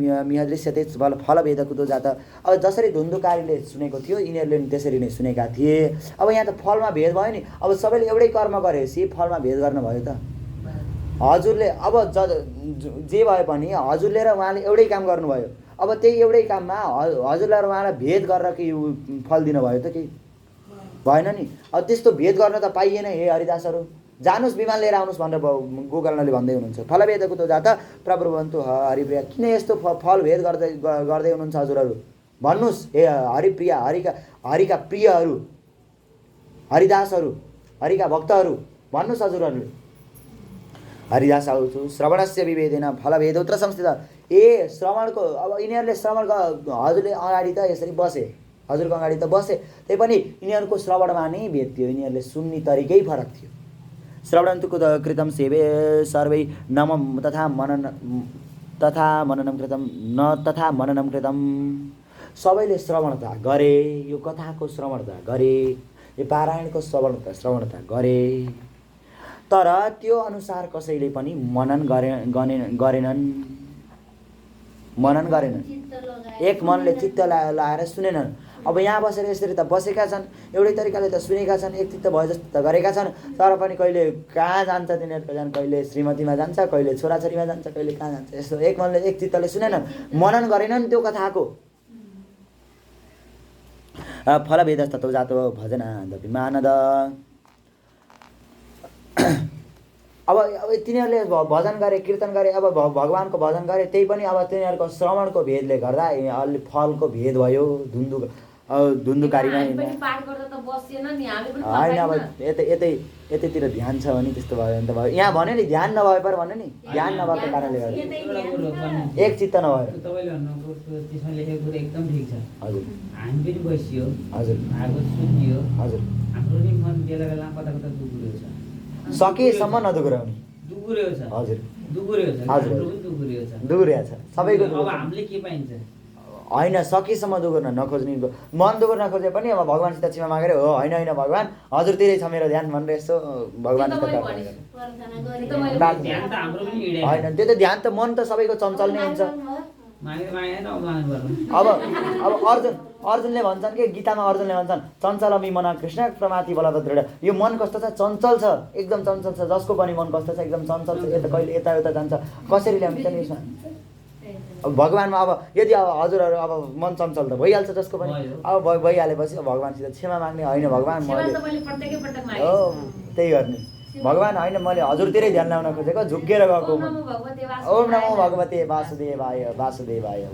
[SPEAKER 1] दृश्यते फलभेद कुतो जात। अब जसरी धुन्धुकारीले सुनेको थियो यिनीहरूले पनि त्यसरी नै सुनेका थिए। अब यहाँ त फलमा भेद भयो नि। अब सबैले एउटै कर्म गरेपछि फलमा भेद गर्नुभयो त। हजुरले अब जे भए पनि हजुरले र उहाँले एउटै काम गर्नुभयो, अब त्यही एउटै काममा हजुरलाई र उहाँलाई भेद गरेर के फल दिनुभयो त, केही भएन नि। अब त्यस्तो भेद गर्न त पाइएन। हे हरिदासहरू जानुस् विमान लिएर आउनुहोस् भनेर गोकर्णले भन्दै हुनुहुन्छ। फलभेदको त जात प्रभुवन्तु हरिप्रिया। किन यस्तो फल भेद गर्दै हुनुहुन्छ हजुरहरू, भन्नुहोस् हे हरिप्रिया, हरिका प्रियहरू, हरिदासहरू, हरिका भक्तहरू, भन्नुहोस् हजुरहरूले। हरिदास आउँछु श्रवणस्य विभेदेन फलभेदोत्र संस्थित। ए श्रवणको अब यिनीहरूले श्रवणको हजुरले अगाडि त यसरी बसे, हजुरको अगाडि त बसे, त्यही पनि यिनीहरूको श्रवणमा नै भेद थियो, यिनीहरूले सुन्ने तरिकै फरक थियो। श्रवणन्तु कृतं सेवे सर्वै तथा मननं कृतं सबैले श्रवणता गरे, यो कथाको श्रवणता गरे, यो पारायणको श्रवणता गरे, तर त्यो अनुसार कसैले पनि मनन गरेनन्। एक मनले चित्त लाएर सुनेनन्। अब यहाँ बसेर यसरी त बसेका छन्, एउटै तरिकाले त सुनेका छन्, एक चित्त भए जस्तो त गरेका छन्, तर पनि कहिले कहाँ जान्छ तिनीहरूको जान, कहिले श्रीमतीमा जान्छ, कहिले छोराछोरीमा जान्छ, कहिले कहाँ जान्छ, यस्तो एक मनले एक चित्तले सुनेनन्, मनन गरेनन् त्यो कथाको। फलभेदस्ततो जातो भजनादपि मानद। अब तिनीहरूले भजन गरे, कीर्तन गरे, अब भगवानको भजन गरे, त्यही पनि अब तिनीहरूको श्रवणको भेदले गर्दा अलि फलको भेद भयो। धुन्धुकारीमा होइन, अब यतैतिर ध्यान छ भने त्यस्तो भयो भने त भयो। यहाँ भन्यो नि ध्यान नभए पर भन्यो नि, ध्यान नभएको कारणले गर्दा एक चित्त नभएर।
[SPEAKER 4] तपाईँले भन्नुभएको त्यसमा लेखेको कुरा एकदम ठिक छ।
[SPEAKER 1] हजुर,
[SPEAKER 4] हामी पनि बसियो,
[SPEAKER 1] हजुर,
[SPEAKER 4] भागवत सुनियो,
[SPEAKER 1] हजुर,
[SPEAKER 4] हाम्रो नि मन बेला बेला कता कता दुगुर्यो छ,
[SPEAKER 1] सकेसम्म नदुगुराउने।
[SPEAKER 4] दुगुर्यो छ,
[SPEAKER 1] हजुर,
[SPEAKER 4] दुगुर्यो छ,
[SPEAKER 1] हजुर,
[SPEAKER 4] हाम्रो पनि दुगुर्यो छ,
[SPEAKER 1] दुगुरिया छ सबैको।
[SPEAKER 4] अब हामीले के पाइन्छ?
[SPEAKER 1] होइन, सकेसम्म दुगुर्न नखोज्ने, मन दुगुर्न खोजे पनि अब भगवान्सित क्षमा मागेर हो, होइन होइन भगवान् हजुरतिरै छ मेरो ध्यान भनेर यसो भगवान्सित
[SPEAKER 4] ध्यान त हाम्रो पनि हिँडेन।
[SPEAKER 1] होइन, त्यो त ध्यान त मन त सबैको चञ्चल नै हुन्छ।
[SPEAKER 4] मागेर मागेन माग्नु पर्छ।
[SPEAKER 1] अब अर्जुनले भन्छन् कि गीतामा अर्जुनले भन्छन् चञ्चलमी मना कृष्ण प्रमाथि बल दृढ। यो मन कस्तो छ? चञ्चल छ, एकदम चञ्चल छ। जसको पनि मन कस्तो छ? एकदम चञ्चल छ। यता कहिले यता जान्छ, कसरी ल्याउने त यसमा? अब भगवान्मा अब यदि अब हजुरहरू अब मन चञ्चल त भइहाल्छ जसको पनि, अब भइहालेपछि भगवान्सित क्षमा माग्ने, होइन भगवान् मैले हो त्यही गर्ने, भगवान् होइन मैले हजुरतिरै ध्यान ल्याउन खोजेको, झुक्केर गएको। ओम नमो भगवते वासुदेवाय वासुदेवाय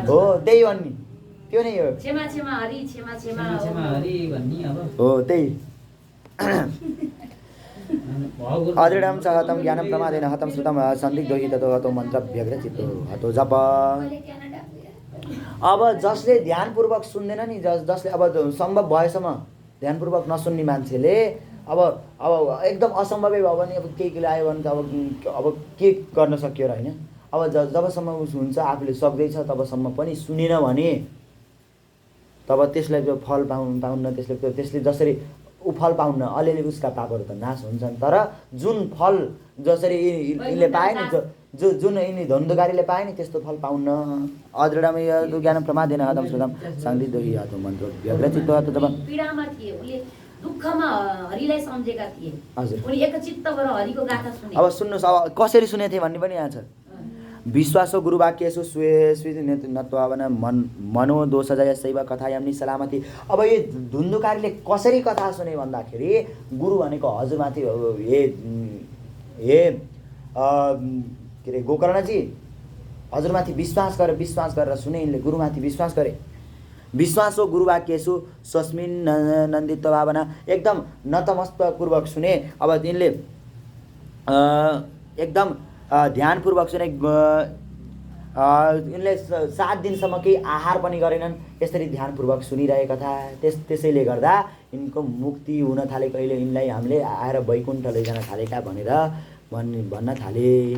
[SPEAKER 1] हो, त्यही भन्ने, त्यो नै हो। हो त्यही। अदृढं च हतं ज्ञानं प्रमादेन हतं श्रुतं सन्दिग्धो हि ततो हतो मन्त्रभ्यग्रचित्तो हतो जप। अब जसले ध्यानपूर्वक सुन्दैन नि, जसले अब सम्भव भएसम्म ध्यानपूर्वक नसुन्ने मान्छेले अब एकदम असम्भवै भयो भने अब केही आयो भने त अब के गर्न सक्यो र, होइन? अब जबसम्म हुन्छ आफूले सक्दैछ तबसम्म पनि सुनेन भने तब त्यसलाई त्यो फल पाउन्न, त्यसले जसरी फल पाउन्न, अलिअलि उसका पापहरू त नाश हुन्छन्, तर जुन फल जसरी यिनले पाए नि, जुन यिनी धुन्धुकारीले पाए नि त्यस्तो फल पाउन्न। अदृढमै ज्ञानं प्रमादेन हतं श्रुतं सन्दिग्धो हि हतो मन्त्रभ्यग्रचित्तो हतो जप।
[SPEAKER 3] पीडामा थिए, उले दुःखमा हरिलाई सम्झेका थिए।
[SPEAKER 1] हजुर,
[SPEAKER 3] उनी एकचित्त भएर हरिको गाथा सुने।
[SPEAKER 1] अब सुन्नुहोस्, अब कसरी सुनेथे भन्ने पनि यहाँ छ। विश्वासो गुरुवाक्येषु स्वीनत्वावन मनोदोषजय शैव कथायाम्नि सलामती। अब यो धुन्धुकारीले कसरी कथा सुने भन्दाखेरि गुरु भनेको हजुरमाथि हे के अरे गोकर्णजी हजुरमाथि विश्वास गरेर सुने। यिनले गुरुमाथि विश्वास गरे। विश्वासो गुरुवाक्येषु स्वस्मिन् नन्दित्व भावना, एकदम नतमस्तपूर्वक सुने। अब यिनले एकदम ध्यानपूर्वक सुने। यिनले 7 दिनसम्म केही आहार पनि गरेनन्, यसरी ध्यानपूर्वक सुनिरहेका थिए। त्यसैले गर्दा यिनको मुक्ति हुन थाले। कहिले यिनलाई हामीले आएर वैकुण्ठ लैजान थालेका भनेर भन्न थाले।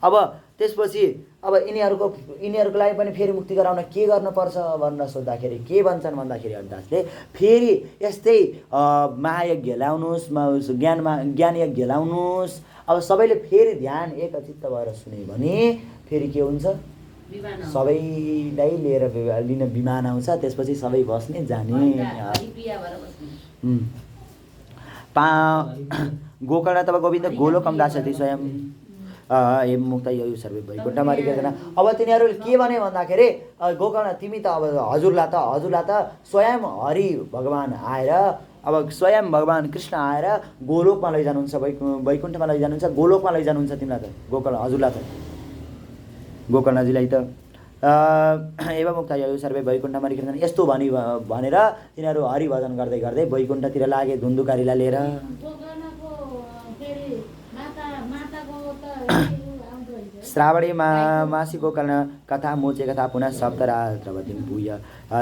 [SPEAKER 1] अब त्यसपछि अब यिनीहरूको लागि पनि फेरि मुक्ति गराउन के गर्नुपर्छ भनेर सोद्धाखेरि के भन्छन् भन्दाखेरि हरिदासले फेरि यस्तै महायज्ञ ल्याउनुहोस्, ज्ञान यज्ञ ल्याउनुहोस्। अब सबैले फेरि ध्यान एकचित्त भएर सुने भने फेरि के हुन्छ? सबैलाई लिन विमान आउँछ, त्यसपछि सबै बस्ने जाने। गोकर्ण तब गोविन्द गोलोकम दास्यति स्वयं एवं मुक्त यो सर्वे वैकुण्ठमा जना। अब तिनीहरूले के भने भन्दाखेरि गोकर्ण तिमी त अब हजुरलाई त स्वयं हरि भगवान् आएर, अब स्वयं भगवान् कृष्ण आएर गोलोकमा लैजानुहुन्छ, वैकुण्ठमा लैजानुहुन्छ, गोलोकमा लैजानुहुन्छ तिमीलाई त गोकर्ण हजुरलाई त गोकर्णजीलाई त एवं मुक्त यो सर्वे वैकुण्ठमा कीर्तन। यस्तो भनेर तिनीहरू हरिभजन गर्दै गर्दै वैकुण्ठतिर लागे धुन्धुकारीलाई लिएर। श्रावणे मासी गोकर्ण कथा मोचे कथा पुनः सप्तरात्रवतीं पूय।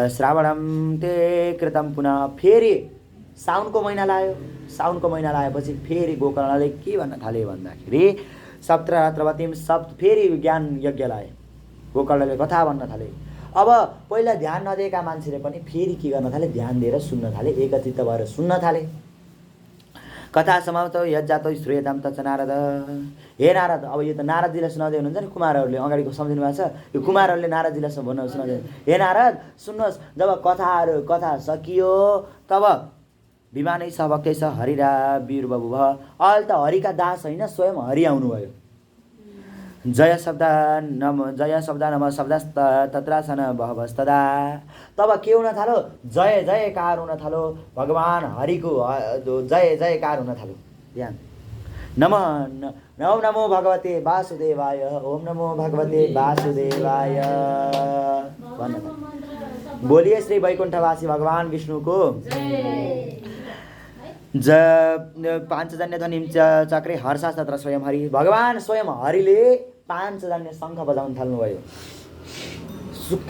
[SPEAKER 1] श्रावणं ते कृतं पुनः, फेरि साउनको महिना लाग्यो। साउनको महिना लागेपछि फेरि गोकर्णले के भन्न थाले भन्दाखेरि सप्तरात्रवतीं फेरि ज्ञान यज्ञ लाए। गोकर्णले कथा भन्न थाले। अब पहिला ध्यान नदिएका मान्छेले पनि फेरि के गर्न थाले, ध्यान दिएर सुन्न थाले, एकचित्त भएर सुन्न थाले। कथा समाप्त यज्जात श्रूयताम तच्च नारद। हे नारद, अब यो त नारदजीलाई सुनाउँदै हुनुहुन्छ नि, कुमारहरूले अगाडिको सम्झिनु भएको छ, यो कुमारहरूले नारदजीलाई सुनाउँदै, हे नारद सुन्नुहोस्, जब कथा सकियो तब विमानै छ भक्तै छ हरिरा वीर बबु भ। अहिले त हरिका दास होइन, स्वयं हरि आउनुभयो। जय शब्द नम शब्दस्त तत्रासन बहवस्तदा। तब के हुन थाल्यो, जय जयकार हुन थाल्यो, भगवान हरिको जय जयकार हुन थाल्यो। ध्यान, ओम नमो भगवते वासुदेवाय, ओम नमो भगवते वासुदेवाय भन्न थाल्यो। बोलिए श्री वैकुण्ठवासी भगवान विष्णुको पाञ्चजन्य ध्वनिं चक्रे हर्षास् तत्र स्वयं हरि। भगवान स्वयं हरिले पाञ्चजन्य शङ्ख बजाउन थाल्नुभयो।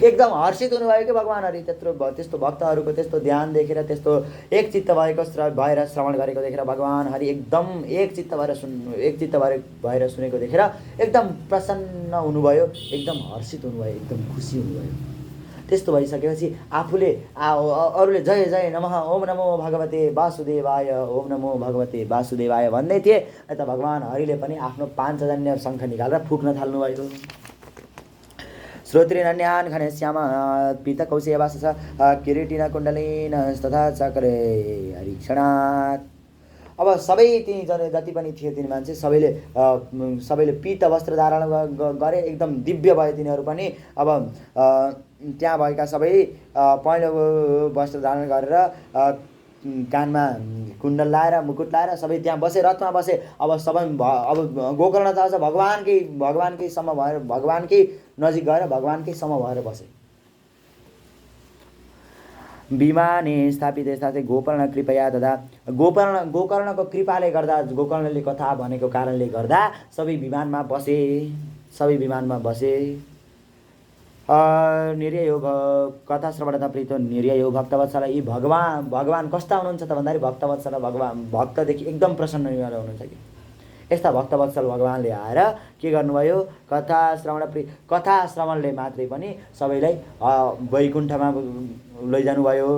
[SPEAKER 1] एकदम हर्षित हुनुभयो कि भगवान हरि त्यस्तो भक्तहरूको त्यस्तो ध्यान देखेर, त्यस्तो एकचित्त भएर श्रवण गरेको देखेर भगवान हरि एकदम एकचित्त भएर सुनेको देखेर एकदम प्रसन्न हुनुभयो, एकदम हर्षित हुनुभयो, एकदम खुसी हुनुभयो। त्यस्तो भइसकेपछि आफूले अरूले जय जय नमः ओम नमो भगवते वासुदेवाय, ओम नमो भगवते वासुदेवाय भन्दै थिए, यता भगवान हरिले पनि आफ्नो पाञ्चजन्य शङ्ख निकालेर फुक्न थाल्नुभयो। श्रोत्रिनन्यान् घनश्याम पीतकौशेयवास किरीटिन कुण्डलिन तथा चक्रे हरिक्षणात्। अब सबै तिनीजना जति पनि थिए तिनी मान्छे सबैले पीत वस्त्र धारण गरे, एकदम दिव्य भए तिनीहरू पनि। अब त्यहाँ भएका सबै पहेँलो वस्त्र धारण गरेर कानमा कुण्डल लाएर मुकुट लाएर सबै त्यहाँ बसे, रथमा बसे। अब गोकर्ण त अझ भगवानकै सम्म भएर, भगवानकै नजिक गएर भगवानकै सम्म भएर बसे। विमाने स्थापित यस्ता गोकर्ण कृपया तथा गोकर्णको कृपाले गर्दा, गोकर्णले कथा भनेको कारणले गर्दा सबै विमानमा बसे। निर्ययो कथा श्रवण प्रीतो निर्ययो भक्तवत्सल। यी भगवान कस्ता हुनुहुन्छ त भन्दाखेरि भक्तवत्सल, भक्तदेखि एकदम प्रसन्न हुनुहुन्छ कि। यस्ता भक्तवत्सल भगवानले आएर के गर्नुभयो, कथा श्रवणले मात्रै पनि सबैलाई वैकुण्ठमा लैजानुभयो।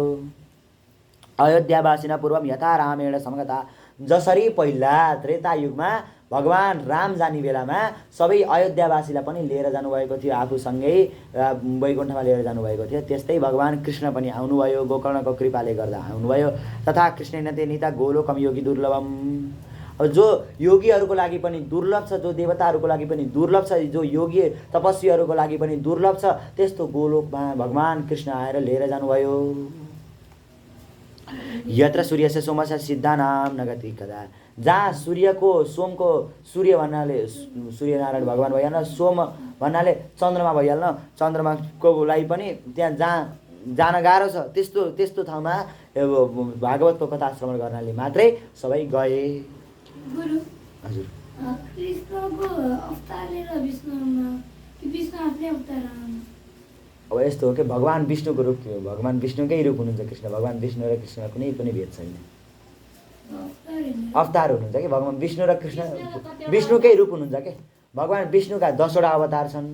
[SPEAKER 1] अयोध्यावासिना पूर्वम यथा रामेण समगता। जसरी पहिला त्रेता युगमा भगवान राम जाने बेलामा सबै अयोध्यावासीलाई पनि लिएर जानुभएको थियो, आफूसँगै वैकुण्ठमा लिएर जानुभएको थियो, त्यस्तै भगवान कृष्ण पनि आउनुभयो, गोकर्णको कृपाले गर्दा आउनुभयो। तथा कृष्णेन ते नीता गोलोकम योगी दुर्लभम। अब जो योगीहरूको लागि पनि दुर्लभ छ, जो देवताहरूको लागि पनि दुर्लभ छ, जो योगी तपस्वीहरूको लागि पनि दुर्लभ छ, त्यस्तो गोलोकमा भगवान कृष्ण आएर लिएर जानुभयो। यत्र सूर्यस्य सोमस्य सिद्धानाम नगति कदा। जहाँ सूर्य भन्नाले सूर्यनारायण भगवान भइहाल्न, सोम भन्नाले चन्द्रमा भइहाल्न, चन्द्रमाको लागि पनि त्यहाँ जहाँ जान गाह्रो छ त्यस्तो ठाउँमा भागवतको कथा श्रवण गर्नाले मात्रै सबै गए।
[SPEAKER 2] गुरु
[SPEAKER 1] हजुर,
[SPEAKER 2] कृष्णको अवतार लिएर विष्णु आफै अवतार।
[SPEAKER 1] अब यस्तो हो कि भगवान विष्णुको रूप थियो, भगवान विष्णुकै रूप हुनुहुन्छ कृष्ण। भगवान विष्णु र कृष्ण कुनै पनि भेद छैन, अवतार हुनुहुन्छ कि भगवान विष्णु र कृष्ण विष्णुकै रूप हुनुहुन्छ कि। भगवान विष्णुका 10वटा अवतार छन्।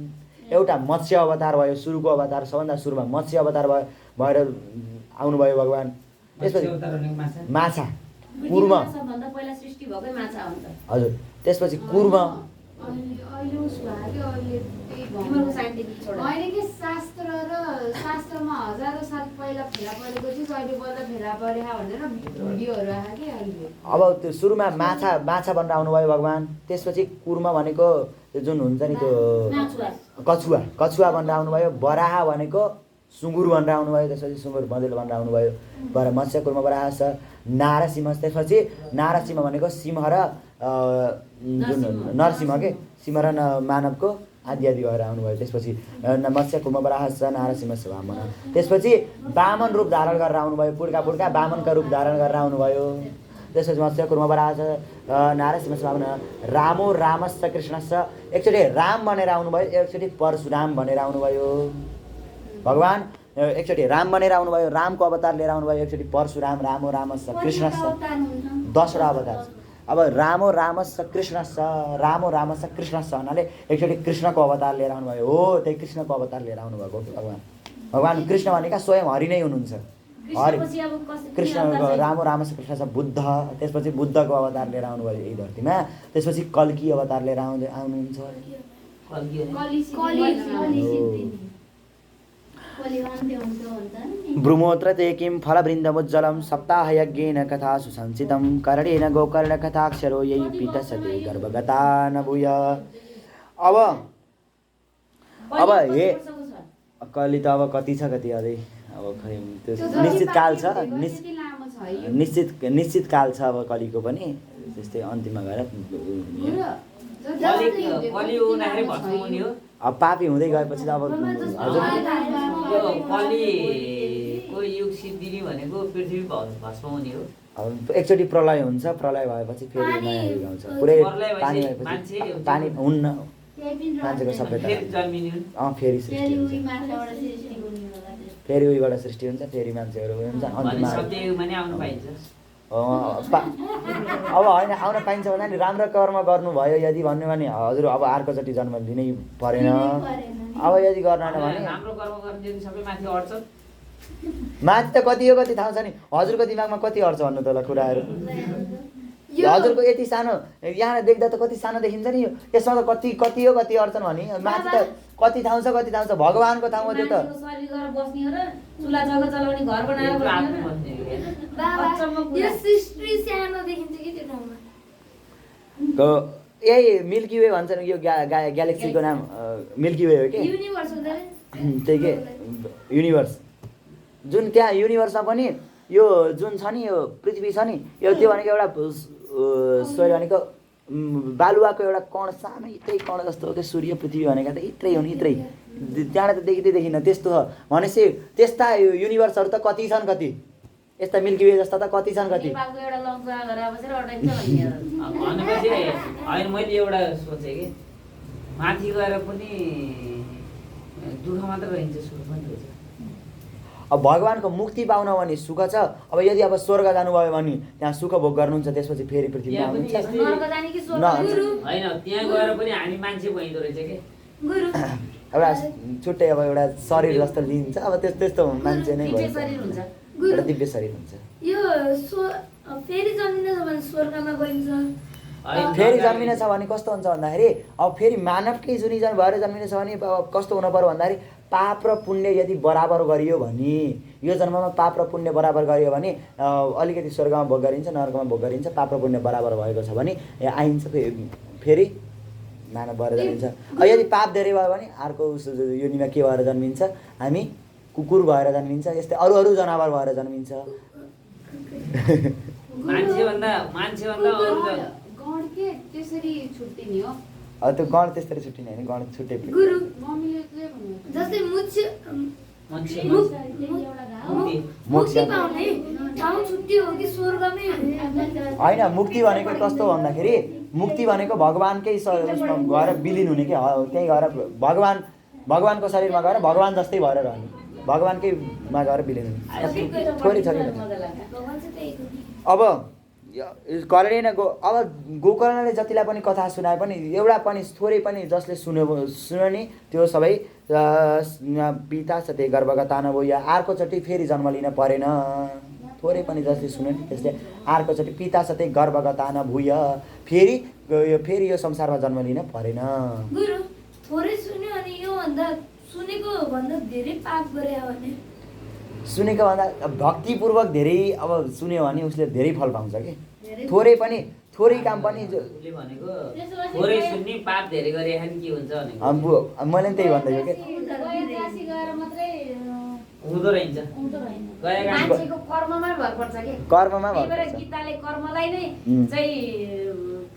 [SPEAKER 1] एउटा मत्स्य अवतार भयो, सुरुको अवतार, सबभन्दा सुरुमा मत्स्य अवतार भएर आउनुभयो भगवान। त्यसपछि माछा कुर्म, हजुर, त्यसपछि कुर्म,
[SPEAKER 5] शास्त्रमा हजारौँ साल पहिला फेला परेको थियो, अहिले बल्ल फेला परेको भनेर भिडियोहरू आयो कि अहिले।
[SPEAKER 1] अब त्यो सुरुमा माछा भनेर आउनुभयो भगवान। त्यसपछि कुर्म भनेको जुन हुन्छ नि त्यो कछुवा भनेर आउनुभयो। बराह भनेको सुँगुर भनेर आउनुभयो। त्यसपछि सुँगुर बँदेलो भनेर आउनुभयो। मत्स्य कुर्म बराह छ। नारसिंह, त्यसपछि नारसिंह भनेको सिंह र जुन नरसिंह के, सिंह र मानवको आदि भएर आउनुभयो। त्यसपछि मत्स्य कुर्म बराह छ, नारसिंह छ, वामन। त्यसपछि वामन रूप धारण गरेर आउनुभयो, पुड्का वामनका रूप धारण गरेर आउनुभयो। त्यसपछि मत्स्य कुर्म बराह छ, नारसिंह छ, वामन। रामो रामस्य कृष्णस्य, एकचोटि राम भनेर आउनुभयो, एकचोटि परशुराम भनेर आउनुभयो। भगवान एकचोटि राम भनेर आउनुभयो, रामको अवतार लिएर आउनुभयो, एकचोटि परशुराम, रामो रामस्य कृष्णस्य, 10वटा अवतार। अब रामो रामस्य कृष्णस्य भन्नाले एकचोटि कृष्णको अवतार लिएर आउनुभयो हो, त्यही कृष्णको अवतार लिएर आउनुभएको भगवान। भगवान् कृष्ण भनेका स्वयं हरि नै हुनुहुन्छ। हरि
[SPEAKER 3] कृष्णपछि अब कुनै
[SPEAKER 1] कृष्ण
[SPEAKER 3] अवतार
[SPEAKER 1] राम रामस्य कृष्ण छ बुद्ध, त्यसपछि बुद्धको अवतार लिएर आउनुभयो यही धरतीमा, त्यसपछि कल्की अवतार लिएर आउनुहुन्छ। ब्रह्मोत्र ते किं फलवृन्दमुज्ज्वलं सप्ताहयज्ञेन कथासु संसितं करणेन गोकर्णकथाक्षरो यही पीतसते गर्भगता न भूय। अब हे कलि त अब कति छ कति अझै अब खै त्यो निश्चित काल छ,
[SPEAKER 5] लामो छ है
[SPEAKER 1] निश्चित काल छ अब कलिको पनि, त्यस्तै अन्तिममा गएर
[SPEAKER 4] कलि हुँदाखेरि भस्म हुने हो।
[SPEAKER 1] अब पापी हुँदै गएपछि त अब हजुर
[SPEAKER 4] यो कलिको युग सिद्धिने भनेको पृथ्वी भस्म हुने हो।
[SPEAKER 1] अब एकचोटि प्रलय हुन्छ, प्रलय भएपछि फेरि नयाँ युग आउँछ, पुरै पानी भएपछि पानी हुन्न, मान्छेको सभ्यता
[SPEAKER 4] फेरि जन्मिने हुन्।
[SPEAKER 1] फेरि सृष्टि हुन्छ, फेरि उहीबाट सृष्टि हुन्छ, फेरि मान्छेहरू हुन्छ अन्तिममा।
[SPEAKER 4] सत्य युगमा नै आउनु पाइन्छ।
[SPEAKER 1] अब होइन आउन पाइन्छ भन्दा नि राम्रो कर्म गर्नुभयो यदि भन्यो भने हजुर अब अर्कोचोटि जन्म लिनै परेन। अब यदि गर्दैन भने
[SPEAKER 4] राम्रो कर्म गर्ने सबै माथि अड्छ।
[SPEAKER 1] माथि त कति हो कति थाहा छ नि, हजुरको दिमागमा कति अड्छ भन्नु त ल कुराहरू। हजुरको यति सानो यहाँ देख्दा त कति सानो देखिन्छ नि, यसमा त कति कति हो कति अड्छन् भने माथि त कति ठाउँ छ कति ठाउँ छ भगवानको ठाउँ हो त्यो त।
[SPEAKER 3] शरीर गरेर बस्ने हो र चुल्हा जग्गा चलाउने घर बनाएर बस्ने हो र।
[SPEAKER 2] बाबा यो सृष्टि सानो देखिन्छ कि त्यो ठाउँमा।
[SPEAKER 1] यही मिल्की वे भन्छ नि, यो ग्यालेक्सीको नाम मिल्की वे हो कि
[SPEAKER 2] युनिभर्स हुँदैन
[SPEAKER 1] त्यही के युनिभर्स। जुन त्यहाँ युनिभर्समा पनि यो जुन छ नि यो पृथ्वी छ नि, यो त्यो भनेको एउटा सोही भनेको बालुवाको एउटा कण सानो यत्रै कण जस्तो हो कि सूर्य पृथ्वी भनेका त यत्रै हुन् यत्रै, त्यहाँबाट त देखिँदै देखिन त्यस्तो हो भनेपछि त्यस्ता युनिभर्सहरू त कति छन् कति, यस्ता मिल्की वे जस्ता त कति छन् कति।
[SPEAKER 3] नेपालको एउटा लङ्का गरेर बसेर अटाइन्छ भन्ने
[SPEAKER 4] भनेपछि होइन मैले एउटा सोचेँ कि माथि गएर पनि दुःख मात्र रहन्छ, सुख पनि हुन्छ।
[SPEAKER 1] अब भगवानको मुक्ति पाउन भने सुख छ, अब यदि अब स्वर्ग जानुभयो भने त्यहाँ सुख भोग गर्नुहुन्छ, त्यसपछि फेरि पृथ्वीमा आउनुहुन्छ।
[SPEAKER 3] नर्क जाने कि स्वर्ग
[SPEAKER 1] न-
[SPEAKER 3] गुरु
[SPEAKER 4] होइन त्यहाँ गएर पनि हामी मान्छे भइँदो रहेछ कि
[SPEAKER 2] गुरु
[SPEAKER 1] एउटा छुट्टै अब एउटा शरीर जस्तो लिन्छ, अब त्यस्तो मान्छे नै
[SPEAKER 3] दिव्य
[SPEAKER 1] भइन्छ,
[SPEAKER 3] शरीर हुन्छ।
[SPEAKER 1] एउटा दिव्य शरीर हुन्छ।
[SPEAKER 2] यो फेरि जन्मिन छ भने स्वर्गमा गइन्छ।
[SPEAKER 1] फेरि जन्मिन छ भने कस्तो हुन्छ भन्दाखेरि अब फेरि मानवकै जुनी भएर जन्मिने छ भने अब कस्तो हुनु पर्यो भन्दाखेरि पाप र पुण्य यदि बराबर गरियो भने, यो जन्ममा पाप र पुण्य बराबर गरियो भने अलिकति स्वर्गमा भोग गरिन्छ, नर्कमा भोग गरिन्छ। पाप र पुण्य बराबर भएको छ भने आइन्छ फेरि मानव भएर जन्मिन्छ। अब यदि पाप धेरै भयो भने अर्को योनिमा के भएर जन्मिन्छ, हामी कुकुर भएर जन्मिन्छ, यस्तै अरू अरू जनावर भएर जन्मिन्छ।
[SPEAKER 4] मान्छेभन्दा अरू
[SPEAKER 5] गण के त्यसरी छुट्टिने हो।
[SPEAKER 1] अब त्यो गण त्यस्तरी छुट्टिने होइन, गण छुट्टै
[SPEAKER 2] गुरु
[SPEAKER 5] मम्मीले चाहिँ भन्यो
[SPEAKER 2] जस्तै
[SPEAKER 4] मान्छे
[SPEAKER 2] मुक्ति पाउने ठाउँ छुट्टी हो कि स्वर्गमै
[SPEAKER 1] होइन, मुक्ति भनेको कस्तो भन्दाखेरि मुक्ति भनेको भगवानकै उसमा गएर विलिन हुने कि त्यहीँ गएर भगवानको शरीरमा गएर भगवान जस्तै भएर रहने, भगवानकैमा गएर विलिन हुने थोरै छ कि।
[SPEAKER 2] भगवान चाहिँ त्यही हो।
[SPEAKER 1] अब कर्णेन अब गोकर्णले जतिलाई पनि कथा सुनाए पनि एउटा पनि थोरै पनि जसले सुन्यो नि त्यो सबै पिता सते गर्भगता नभयो, या अर्कोचोटि फेरि जन्म लिन परेन। थोरै पनि जसले सुन्यो नि त्यसले अर्कोचोटि पिता सते गर्भगता नभूय, फेरि यो संसारमा जन्म लिन परेन।
[SPEAKER 2] गुरु थोरै सुन्यो अनि यो भन्दा सुनेको भन्दा धेरै पाप गरे भने
[SPEAKER 1] सुनेको भन्दा भक्तिपूर्वक धेरै अब सुन्यो भने उसले धेरै फल पाउँछ कि। थोरै पनि थोरै काम पनि
[SPEAKER 4] उसले भनेको थोरै सुन्ने पाप धेरै गरे खान के हुन्छ भनेको
[SPEAKER 1] मैले पनि त्यही भन्दैछु कि
[SPEAKER 3] काशी गएर मात्रै
[SPEAKER 4] हुँदो रहेछ। गएका
[SPEAKER 3] मान्छेको कर्ममा भर पर्छ कि
[SPEAKER 1] कर्ममा भर
[SPEAKER 3] त्यही भएर
[SPEAKER 1] पर्छ।
[SPEAKER 3] गीताले कर्मलाई नै चाहिँ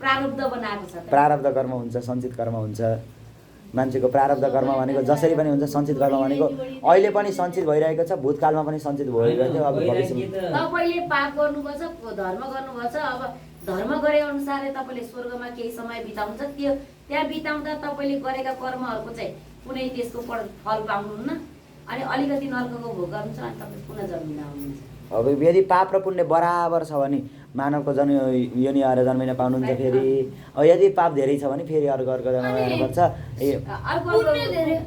[SPEAKER 3] प्रारब्ध बनाएको छ।
[SPEAKER 1] प्रारब्ध कर्म हुन्छ, सञ्चित कर्म हुन्छ। मान्छेको प्रारब्ध कर्म भनेको जसरी पनि हुन्छ, सञ्चित कर्म भनेको अहिले पनि सञ्चित भइरहेको छ, भूतकालमा पनि सञ्चित भइरहेको थियो, अब भविष्यमा
[SPEAKER 3] तपाईँले पाप गर्नुपर्छ, धर्म गर्नुपर्छ। अब धर्म गरे अनुसारै तपाईँले स्वर्गमा केही समय बिताउनुहुन्छ, त्यो त्यहाँ बिताउँदा तपाईँले गरेका कर्महरूको चाहिँ कुनै त्यसको फल पाउनुहुन्न, अनि अलिकति नर्कको भोग गर्नुहुन्छ, अनि तपाईँ पुनः जन्मिन आउनुहुन्छ।
[SPEAKER 1] अब यदि पाप र पुण्य बराबर छ भने मानवको जन्म योनि आएर जन्मिन पाउनुहुन्छ फेरि। अब यदि पाप धेरै छ भने फेरि अर्को जन्म हेर्नुपर्छ।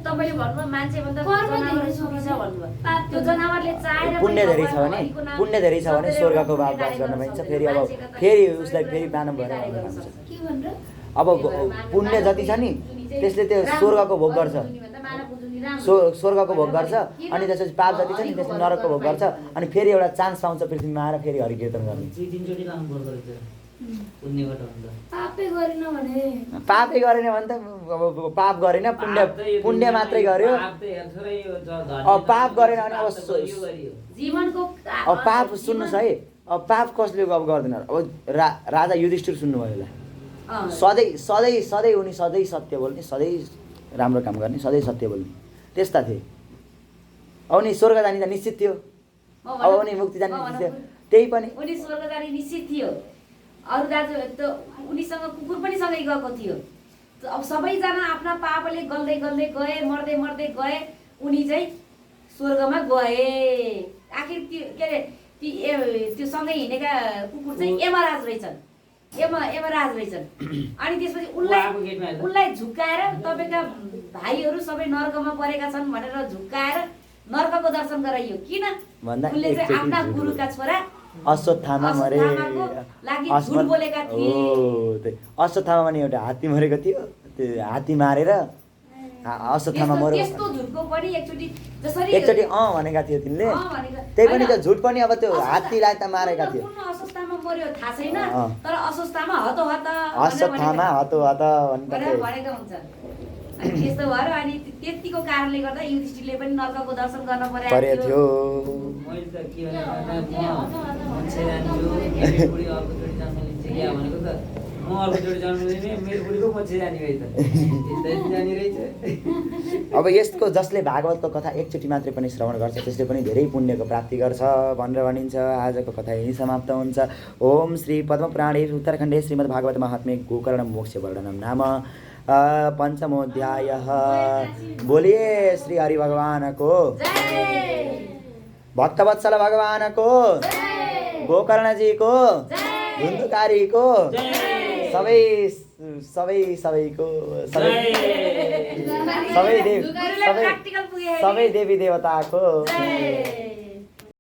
[SPEAKER 3] तपाईँले भन्नुभयो मान्छेभन्दा जनावर सुखी छ भन्नुभयो। त्यो जनावरले चाहेर
[SPEAKER 1] पुण्य धेरै छ भने स्वर्गको वास गर्न पाइन्छ। फेरि अब फेरि उसलाई फेरि मानव भएर आउन पाइन्छ।
[SPEAKER 2] के भनेर
[SPEAKER 1] अब पुण्य जति छ नि त्यसले त्यो स्वर्गको भोग गर्छ, स्वर्गको भोग गर्छ। अनि त्यसपछि पाप जति छ नि त्यसले नरकको भोग गर्छ। अनि फेरि एउटा चान्स पाउँछ पृथ्वीमा आएर फेरि हरिकीर्तन गर्ने।
[SPEAKER 4] तिनचोटि काम गर्दो रहेछ पुण्यबाट हुन्छ।
[SPEAKER 2] पापै गरेन भने
[SPEAKER 1] पापै गरेन भने त अब पाप गरेन, पुण्य मात्रै गर्यो। अब पाप गरेन भने अब
[SPEAKER 3] जीवनको
[SPEAKER 1] अब पाप सुन्नुहोस् है, अब पाप कसले अब गर्दैन। अब राजा युधिष्ठिर सुन्नुभयो होला, सधैँ उनी सधैँ सत्य बोल्ने, सधैँ राम्रो काम गर्ने, सधैँ सत्य बोल्ने त्यस्ता थिए। अब उनी स्वर्ग जाने त निश्चित थियो, अब उनी मुक्ति जाने निश्चित थियो। त्यही पनि
[SPEAKER 3] उनी स्वर्ग जाने निश्चित थियो। अरू दाजु त उनीसँग कुकुर पनि सँगै गएको थियो। अब सबैजना आफ्ना पापले गल्दै गल्दै गए, मर्दै मर्दै गए, उनी चाहिँ स्वर्गमा गए। आखिर के अरे त्यो सँगै हिँडेका कुकुर चाहिँ यमराज रहेछन्, यमराज रहेछन्। अनि त्यसपछि उनलाई झुक्काएर तपाईँका भाइहरू सबै नर्कमा परेका छन् भनेर झुक्काएर नर्कको दर्शन गराइयो। किन
[SPEAKER 1] भन्दा
[SPEAKER 3] उनले चाहिँ आफ्ना गुरुका छोरा
[SPEAKER 1] अश्वत्थामा मरे।
[SPEAKER 3] लागि झुट बोलेका थिए।
[SPEAKER 1] अश्वत्थामा भने एउटा हात्ती मरेको थियो, त्यो हात्ती मारेर अश्वत्थामा मर्यो।
[SPEAKER 3] त्यस्तो झुटको पनि एकचोटि जसरी
[SPEAKER 1] एकचोटि भनेका थियो तिनले। त्यही पनि त झुट पनि अब त्यो हात्तीलाई त मारेका थियो।
[SPEAKER 3] अस्वस्थामा मर्यो थाहा छैन, तर अस्वस्थामा हतोहत
[SPEAKER 1] अश्वत्थामा हतोहत
[SPEAKER 3] भनेको हुन्छ। अनि त्यस्तो भयो। अनि त्यतिको कारणले गर्दा युधिष्ठिरले पनि नर्कको दर्शन गर्न परेको थियो।
[SPEAKER 4] मैले त के भने मान्छे जान्छु मेरो बुढी अर्कोचोटि जन्म लिन्छ क्या भनेको त म अर्कोचोटि जन्म लिने मेरो बुढीको मान्छे जाने भए त जाने रहेछ।
[SPEAKER 1] अब यसको जसले भागवतको कथा एकचोटि मात्रै पनि श्रवण गर्छ त्यसले पनि धेरै पुण्यको प्राप्ति गर्छ भनेर भनिन्छ। आजको कथा यही समाप्त हुन्छ। ओम श्री पद्मपुराणे उत्तरखण्डे श्रीमद् भागवत महात्म्ये गोकर्ण मोक्ष वर्णनम नाम पंचमोध्यायः। बोलिए श्री हरि भगवान को, भक्तवत्सल भगवान को, गोकर्ण जी को, धुन्धुकारी को, सबै देवी देवता को।